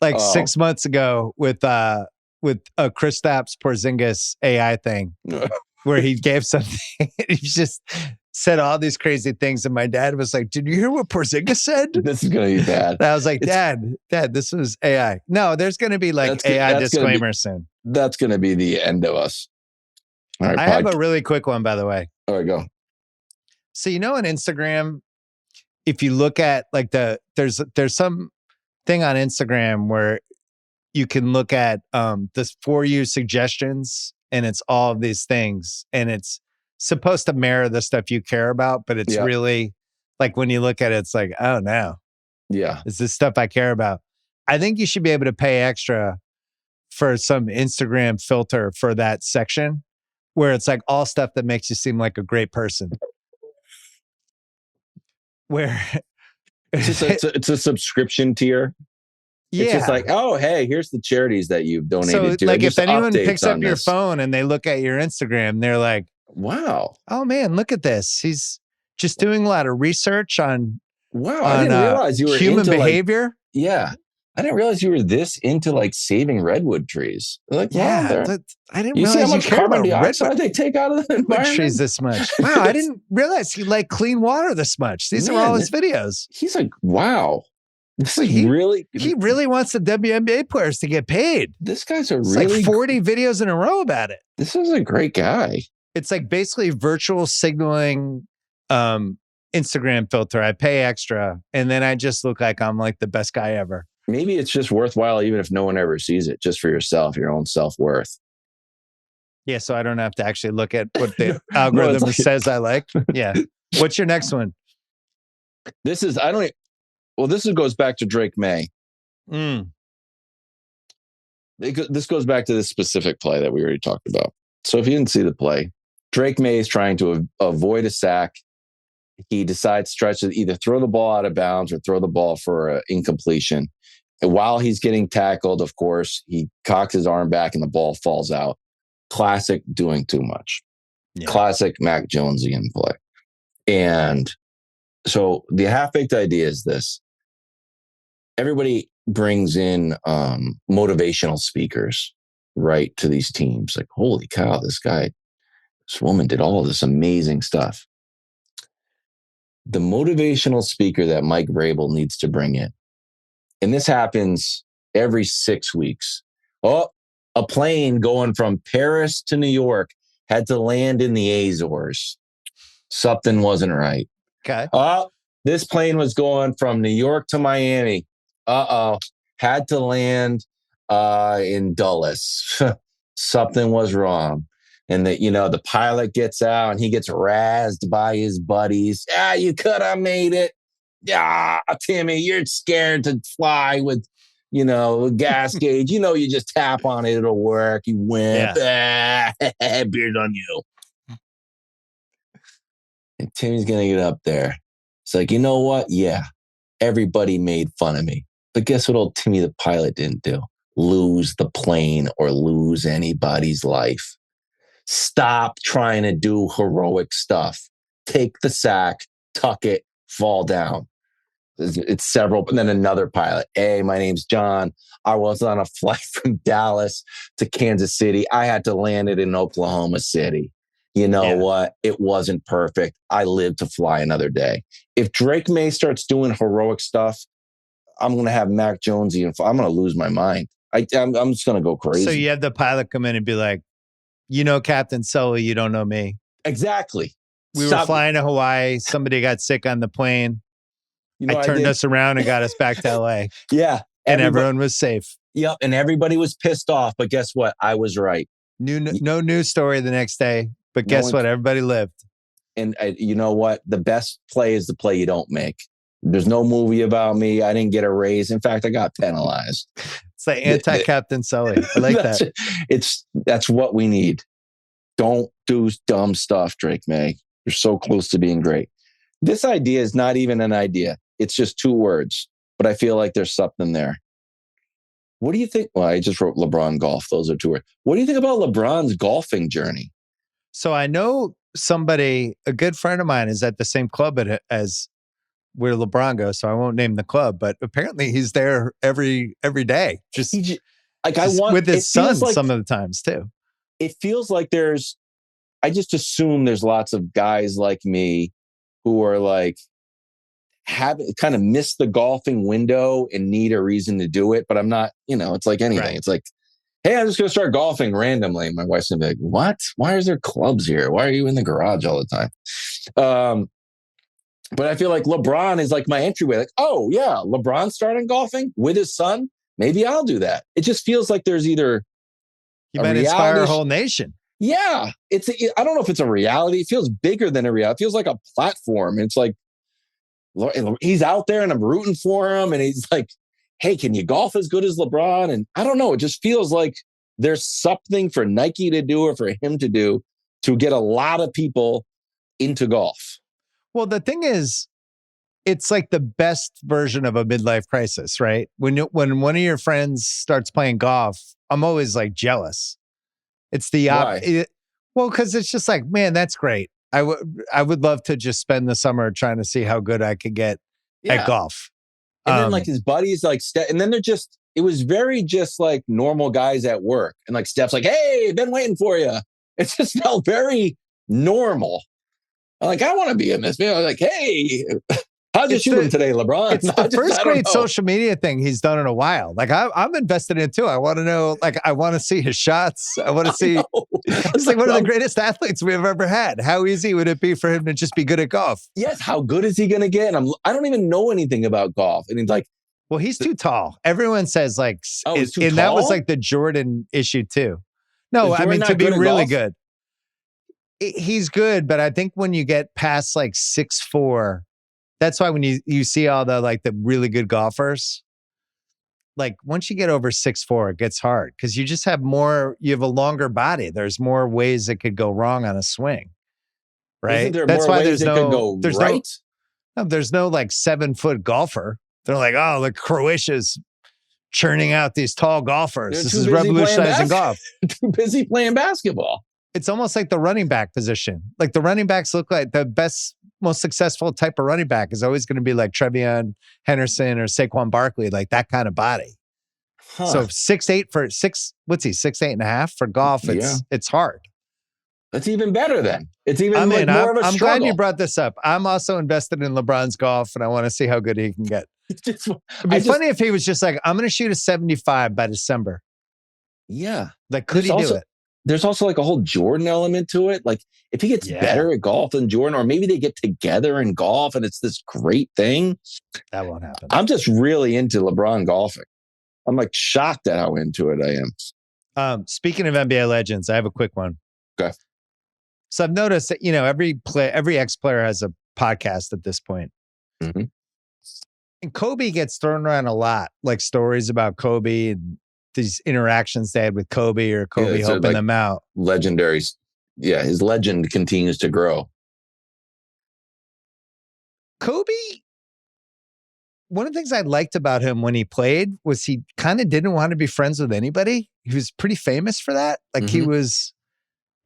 like 6 months ago with Kristaps Porzingis AI thing where he gave something. He just said all these crazy things. And my dad was like, did you hear what Porzingis said? This is going to be bad. And I was like, Dad, this was AI. No, there's going to be like AI disclaimer soon. That's going to be the end of us. All right, I have a really quick one, by the way. All right, go. So, on Instagram, if you look at like there's some thing on Instagram where you can look at this For You suggestions and it's all of these things and it's supposed to mirror the stuff you care about, but it's really like when you look at it, it's like, oh no. Yeah. It's this stuff I care about. I think you should be able to pay extra for some Instagram filter for that section where it's like all stuff that makes you seem like a great person. Where it's a subscription tier. Yeah. It's just like, oh, hey, here's the charities that you've donated to. Like if anyone picks up your phone and they look at your Instagram, they're like, wow. Oh man, look at this. He's just doing a lot of research on I didn't realize you were human into behavior. I didn't realize you were this into like saving redwood trees. Like, I didn't realize see how much carbon dioxide they take out of the environment. Trees this much. Wow, I didn't realize he liked clean water this much. These are all his videos. He's like, wow. He really wants the WNBA players to get paid. This guy's like 40 videos in a row about it. This is a great guy. It's like basically virtual signaling Instagram filter. I pay extra and then I just look like I'm like the best guy ever. Maybe it's just worthwhile even if no one ever sees it, just for yourself, your own self-worth. Yeah, so I don't have to actually look at what the algorithm says I like. Yeah. What's your next one? This goes back to Drake May. This goes back to this specific play that we already talked about. So if you didn't see the play, Drake May is trying to avoid a sack. He decides to either throw the ball out of bounds or throw the ball for an incompletion. And while he's getting tackled, of course, he cocks his arm back and the ball falls out. Classic doing too much. Yeah. Classic Mac Jonesian play. And so the half-baked idea is this. Everybody brings in motivational speakers, right, to these teams. Like, holy cow, this woman did all this amazing stuff. The motivational speaker that Mike Vrabel needs to bring in, and this happens every 6 weeks. Oh, a plane going from Paris to New York had to land in the Azores. Something wasn't right. Okay. Oh, this plane was going from New York to Miami. Had to land in Dulles. Something was wrong. And the pilot gets out and he gets razzed by his buddies. You could have made it. Timmy, you're scared to fly with, a gas gauge. You just tap on it, it'll work. You win. Yeah. Beard on you. And Timmy's going to get up there. It's like, you know what? Yeah, everybody made fun of me. But guess what old Timmy the pilot didn't do? Lose the plane or lose anybody's life. Stop trying to do heroic stuff. Take the sack, tuck it, fall down. It's several, and then another pilot. Hey, my name's John. I was on a flight from Dallas to Kansas City. I had to land it in Oklahoma City. you know Yeah. what? It wasn't perfect. I live to fly another day. If Drake May starts doing heroic stuff, I'm going to have Mac Jonesy and I'm going to lose my mind. I'm just going to go crazy. So you have the pilot come in and be like, Captain Sully, you don't know me. Exactly. We were flying to Hawaii. Somebody got sick on the plane. I turned us around and got us back to LA. Yeah. And everyone was safe. Yep. And everybody was pissed off. But guess what? I was right. No news story the next day. But guess what? Everybody lived. And you know what? The best play is the play you don't make. There's no movie about me. I didn't get a raise. In fact, I got penalized. It's like anti-Captain Sully. I like that. That's what we need. Don't do dumb stuff, Drake May. You're so close to being great. This idea is not even an idea. It's just 2 words, but I feel like there's something there. What do you think? Well, I just wrote LeBron golf. Those are 2 words. What do you think about LeBron's golfing journey? So I know a good friend of mine is at the same club as where LeBron goes. So I won't name the club, but apparently he's there every day. With his son some of the times too. It feels like I just assume there's lots of guys like me who are like, have kind of missed the golfing window and need a reason to do it. But I'm not, it's like anything. Right. It's like, hey, I'm just going to start golfing randomly. My wife's going to be like, what? Why is there clubs here? Why are you in the garage all the time? But I feel like LeBron is like my entryway. Like, oh yeah, LeBron starting golfing with his son. Maybe I'll do that. It just feels like there's either you might inspire a whole nation. Yeah, I don't know if it's a reality. It feels bigger than a reality. It feels like a platform. It's like he's out there, and I'm rooting for him. And he's like, "Hey, can you golf as good as LeBron?" And I don't know. It just feels like there's something for Nike to do or for him to do to get a lot of people into golf. Well, the thing is, it's like the best version of a midlife crisis, right? When one of your friends starts playing golf, I'm always like jealous. It's the well, because it's just like, man, that's great. I would love to just spend the summer trying to see how good I could get at golf. And then like his buddies, like and then it was very just like normal guys at work, and like Steph's like, "Hey, been waiting for you." It just felt very normal. Like, I want to be in this. I was like, hey, how'd you shoot him today, LeBron? It's the first great social media thing he's done in a while. Like, I'm invested in it too. I want to know, I want to see his shots. I want to see. He's like one of the greatest athletes we've ever had. How easy would it be for him to just be good at golf? Yes. How good is he going to get? And I don't even know anything about golf. And he's like, well, he's too tall. Everyone says he's too tall? That was like the Jordan issue too. No, I mean, to be really good. He's good, but I think when you get past 6'4", that's why when you see all the really good golfers, once you get over 6'4", it gets hard because you just have you have a longer body. There's more ways it could go wrong on a swing, right? Isn't there more ways it could go right? There's no 7-foot golfer. They're like, oh, look, Croatia's churning out these tall golfers. This is revolutionizing golf. Too busy playing basketball. It's almost like the running back position. Like the running backs look like the best, most successful type of running back is always going to be like Trevion Henderson or Saquon Barkley, like that kind of body. Huh. So 6'8" what's he, 6'8.5" for golf? It's hard. That's even better then. It's even more of a struggle. I'm glad you brought this up. I'm also invested in LeBron's golf and I want to see how good he can get. It'd be funny if he was just like, I'm going to shoot a 75 by December. Yeah. Like, could he do it? There's also a whole Jordan element to it. Like if he gets better at golf than Jordan, or maybe they get together in golf and it's this great thing. That won't happen. I'm just really into LeBron golfing. I'm shocked at how into it I am. Speaking of NBA legends, I have a quick one. Okay. So I've noticed that, every ex-player has a podcast at this point. Mm-hmm. And Kobe gets thrown around a lot, like stories about Kobe and these interactions they had with Kobe or Kobe helping them out. Legendary. Yeah, his legend continues to grow. Kobe, one of the things I liked about him when he played was he kind of didn't want to be friends with anybody. He was pretty famous for that. He was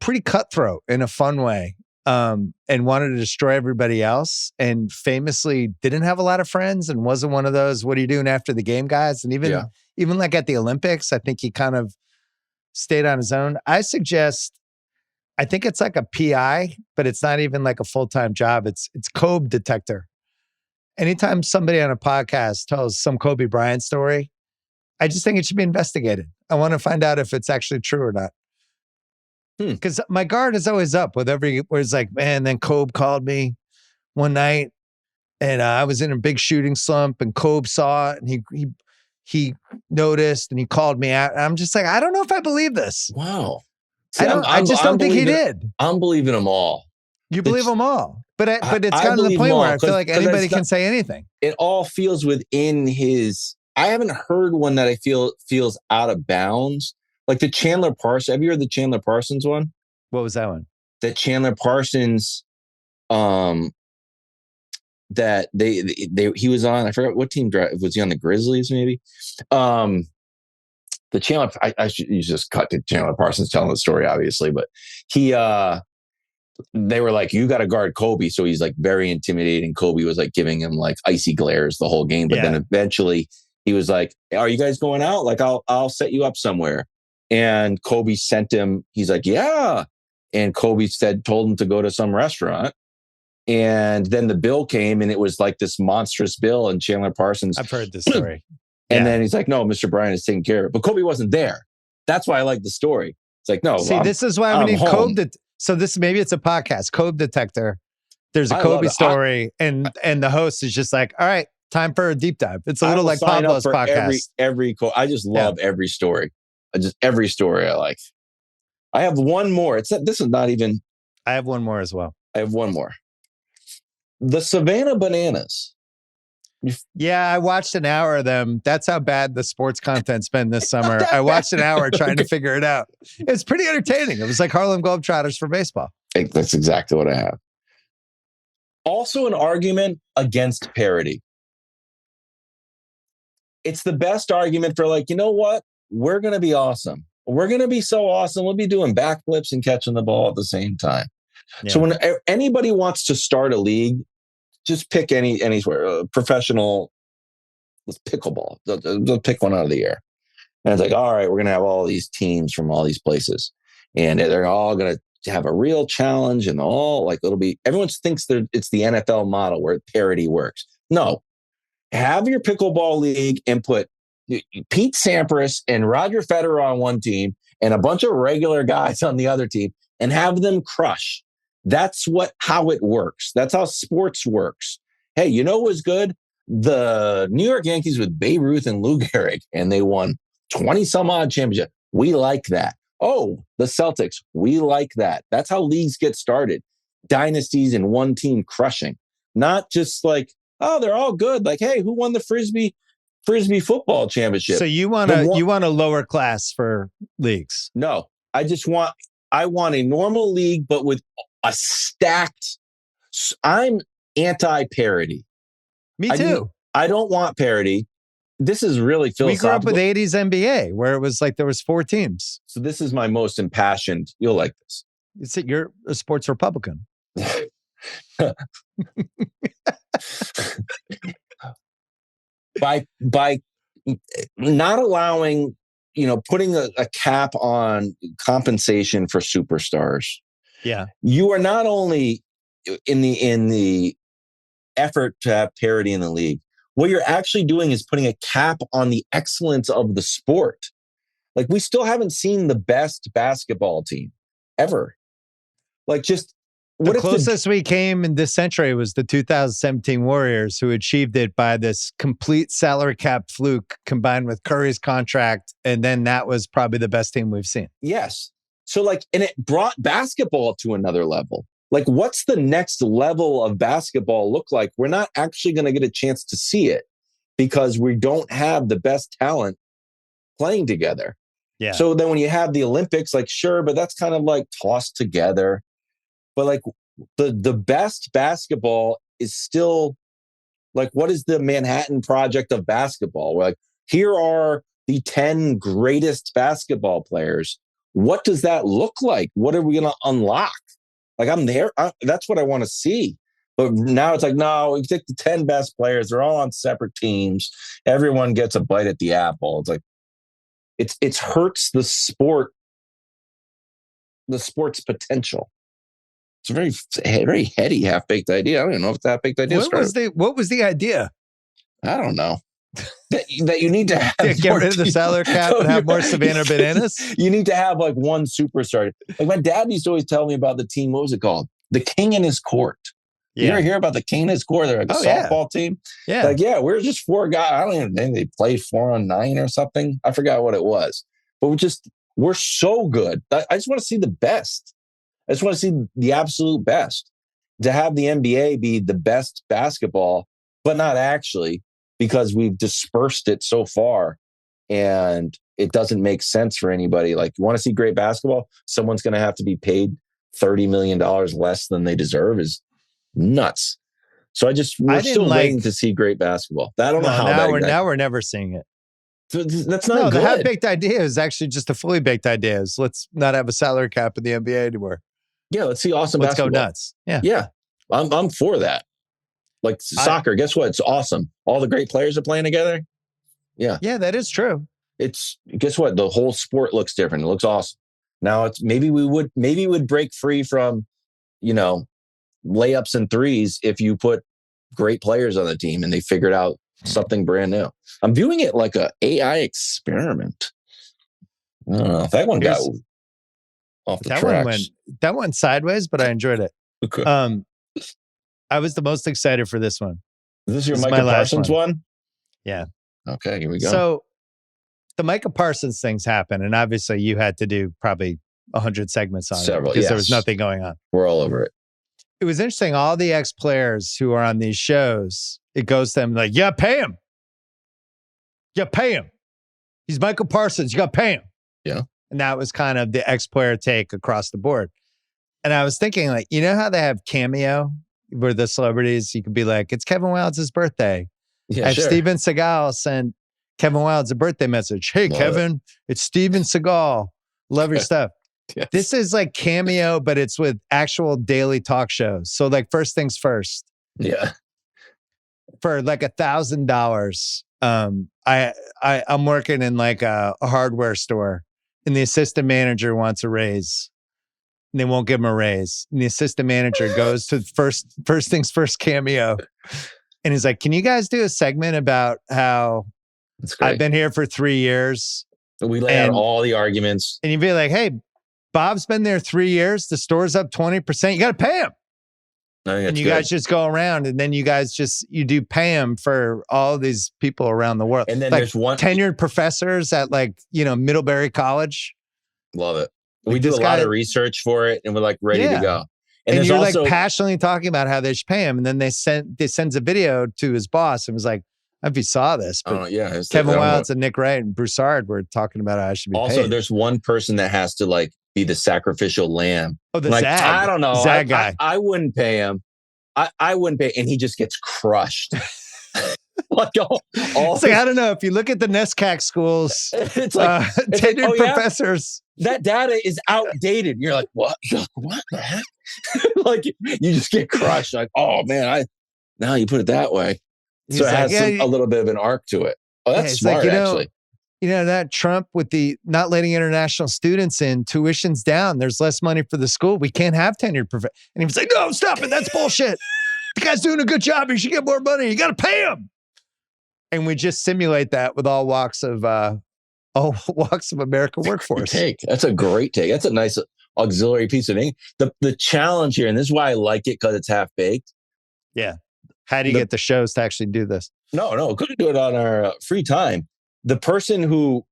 pretty cutthroat in a fun way, and wanted to destroy everybody else, and famously didn't have a lot of friends and wasn't one of those, what are you doing after the game guys? And even at the Olympics, I think he kind of stayed on his own. I I think it's like a PI, but it's not even like a full-time job. It's Kobe detector. Anytime somebody on a podcast tells some Kobe Bryant story, I just think it should be investigated. I want to find out if it's actually true or not. Because my guard is always up with where it's like, man, then Kobe called me one night and I was in a big shooting slump and Kobe saw it and he noticed and he called me out. And I'm just like, I don't know if I believe this. Wow. See, I just don't think he did. I'm believing them all. You believe them all. But it's I gotten to the believe point them all, where I feel like anybody can say anything. It all feels within his. I haven't heard one that I feel feels out of bounds. Like the Chandler Parsons. Have you heard the Chandler Parsons one? What was that one? That Chandler Parsons, that he was on. I forgot what team was he on, the Grizzlies maybe. The Chandler. I should just cut to Chandler Parsons telling the story, obviously, but he. They were like, you got to guard Kobe. So he's like very intimidating. Kobe was like giving him like icy glares the whole game. But then eventually he was like, are you guys going out? Like, I'll set you up somewhere. And Kobe sent him. He's like, yeah. And Kobe told him to go to some restaurant. And then the bill came and it was like this monstrous bill. And Chandler Parsons. I've heard this story. And then he's like, no, Mr. Bryant is taking care of it. But Kobe wasn't there. That's why I like the story. It's like, no. See, this is why we need Kobe. So maybe it's a podcast, Kobe Detector. There's a Kobe story, and the host is just like, all right, time for a deep dive. It's a little like Pablo's podcast. I just love every story. Every story I like. I have one more. This is not even. I have one more as well. I have one more. The Savannah Bananas. Yeah, I watched an hour of them. That's how bad the sports content's been this summer. I watched an hour trying to figure it out. It's pretty entertaining. It was like Harlem Globetrotters for baseball. That's exactly what I have. Also an argument against parody. It's the best argument for like, you know what? We're going to be awesome. We're going to be so awesome. We'll be doing backflips and catching the ball at the same time. Yeah. So when anybody wants to start a league, just pick anywhere, professional, pickleball. They'll pick one out of the air. And it's like, all right, we're going to have all these teams from all these places. And they're all going to have a real challenge and all like everyone thinks it's the NFL model where parity works. No, have your pickleball league and put Pete Sampras and Roger Federer on one team and a bunch of regular guys on the other team and have them crush. That's how it works. That's how sports works. Hey, you know what was good? The New York Yankees with Babe Ruth and Lou Gehrig, and they won 20 some odd championship. We like that. Oh, the Celtics. We like that. That's how leagues get started. Dynasties and one team crushing. Not just like, oh, they're all good. Like, hey, who won the Frisbee football championship? So you want a lower class for leagues? No, I want a normal league, but with a stacked. I'm anti-parody. Me too. I don't want parody. This is really philosophical. We grew up with 80s NBA where it was like there was 4 teams. So this is my most impassioned. You'll like this. You're a sports Republican. By not allowing, putting a cap on compensation for superstars. Yeah. You are not only in the effort to have parity in the league, what you're actually doing is putting a cap on the excellence of the sport. Like, we still haven't seen the best basketball team ever. Like, just the closest we came in this century was the 2017 Warriors, who achieved it by this complete salary cap fluke combined with Curry's contract. And then that was probably the best team we've seen. Yes. So and it brought basketball to another level. Like, what's the next level of basketball look like? We're not actually going to get a chance to see it because we don't have the best talent playing together. Yeah. So then when you have the Olympics, like, sure, but that's kind of like tossed together. But like the best basketball is still like, what is the Manhattan Project of basketball? We're like, here are the 10 greatest basketball players. What does that look like? What are we going to unlock? Like, I'm there. That's what I want to see. But now it's like, no, you take the 10 best players. They're all on separate teams. Everyone gets a bite at the apple. It's like, it hurts the sport the sport's potential. It's a very heady, half-baked idea. I don't even know if that half-baked idea started. What was the idea? I don't know. that you need to have get rid of the salary cap and have more Savannah Bananas? You need to have like one superstar. Like my dad used to always tell me about the team. What was it called? The King in His Court. Yeah. You ever hear about the King in His Court? They're like a softball team. Yeah. Like, yeah, we're just 4 guys. I don't even think they played 4-on-9 or something. I forgot what it was. But we're so good. I just want to see the best. I just want to see the absolute best. To have the NBA be the best basketball, but not actually, because we've dispersed it so far and it doesn't make sense for anybody. Like, you want to see great basketball? Someone's going to have to be paid $30 million less than they deserve is nuts. So we're still waiting to see great basketball. I don't know how. Now we're never seeing it. So that's not good. The half-baked idea is actually just a fully baked idea. Let's not have a salary cap in the NBA anymore. Yeah, let's see awesome basketball. Let's go nuts. Yeah. Yeah. I'm for that. Like soccer, guess what? It's awesome. All the great players are playing together. Yeah. Yeah, that is true. Guess what? The whole sport looks different. It looks awesome. Now maybe we would break free from, layups and threes if you put great players on the team and they figured out something brand new. I'm viewing it like a AI experiment. I don't know. That one got off the tracks. That went sideways, but I enjoyed it. Okay. I was the most excited for this one. Is this your Micah Parsons one? Yeah. Okay, here we go. So the Micah Parsons things happened, and obviously you had to do probably 100 segments on it because there was nothing going on. We're all over it. It was interesting. All the ex-players who are on these shows, it goes to them like, yeah, pay him. Yeah, pay him. He's Michael Parsons. You got to pay him. Yeah. And that was kind of the ex-player take across the board. And I was thinking, like, you know how they have Cameo, where the celebrities, you could be like, it's Kevin Wildes' birthday. Yeah, sure. Steven Seagal sent Kevin Wildes a birthday message. Hey, Kevin, it's Steven Seagal. Love your stuff. Yes. This is like Cameo, but it's with actual daily talk shows. So like first things first. Yeah. For like $1,000, I'm working in like a hardware store, and the assistant manager wants a raise. And they won't give him a raise. And the assistant manager goes to first things first Cameo. And he's like, can you guys do a segment about how I've been here for 3 years? We lay out all the arguments. And you'd be like, hey, Bob's been there 3 years. The store's up 20%. You got to pay him. And you guys just go around, and then you do pay him for all these people around the world. And then like there's one tenured professors at Middlebury College. Love it. We do a lot of research for it, and we're like ready to go. And you're also like passionately talking about how they should pay him. And then they sends a video to his boss and was like, I don't know if you saw this, but Kevin Wildes and Nick Wright and Broussard were talking about how I should be paid. Also, there's one person that has to like be the sacrificial lamb. Oh, the Zag. I don't know. Zag guy. I wouldn't pay him. I wouldn't pay, and he just gets crushed. Like it's like, I don't know. If you look at the NESCAC schools, it's like tenured professors. That data is outdated. You're like, what? You're like, what the heck? Like you just get crushed. Like, oh man, now you put it that way. So it has a little bit of an arc to it. Oh, that's smart, actually. That Trump with the not letting international students in, tuition's down. There's less money for the school. We can't have tenured professors. And he was like, no, stop it. That's bullshit. The guy's doing a good job. He should get more money. You got to pay him. And we just simulate that with all walks of American workforce. That's a great take. That's a nice auxiliary piece of ink. The challenge here, and this is why I like it, because it's half baked. Yeah. How do you get the shows to actually do this? No, couldn't do it on our free time. The person who,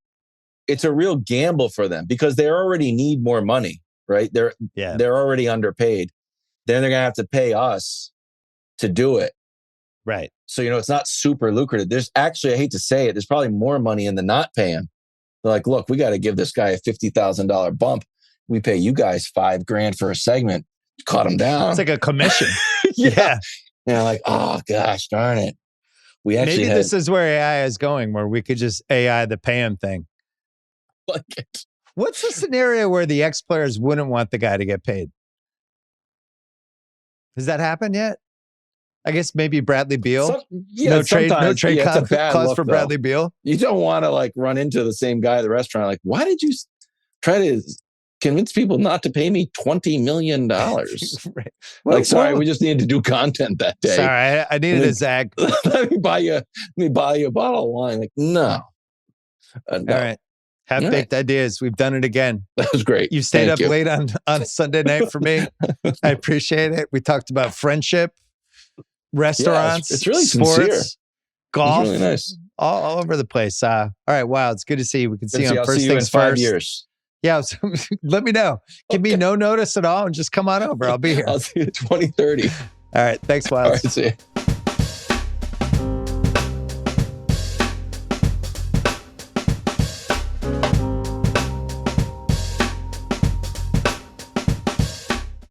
it's a real gamble for them because they already need more money, right? They're already underpaid. Then they're gonna have to pay us to do it. Right. So, it's not super lucrative. There's actually, I hate to say it, there's probably more money in the not paying. They're like, look, we got to give this guy a $50,000 bump. We pay you guys $5,000 for a segment. Cut him down. It's like a commission. Yeah. And like, oh gosh, darn it. This is where AI is going, where we could just AI the pay him thing. Like it. What's the scenario where the ex-players wouldn't want the guy to get paid? Has that happened yet? I guess maybe Bradley Beal. No trade clause for Bradley Beal. You don't want to like run into the same guy at the restaurant. Like, why did you try to convince people not to pay me $20 million. Right. Like, sorry, we just needed to do content that day. Sorry, I needed a Zag. Let me buy you a bottle of wine. Like, no. All right. Half-baked ideas. We've done it again. That was great. You stayed up late on Sunday night for me. I appreciate it. We talked about friendship, restaurants, it's really sports, sincere. golf, really nice. All over the place. All right, wow, it's good to see you. We can see you on I'll First see you Things in 5 First. years. Yeah, so let me know. Give me no notice at all and just come on over. I'll be here. I'll see you in 2030. All right, thanks, Wild. All right, see you.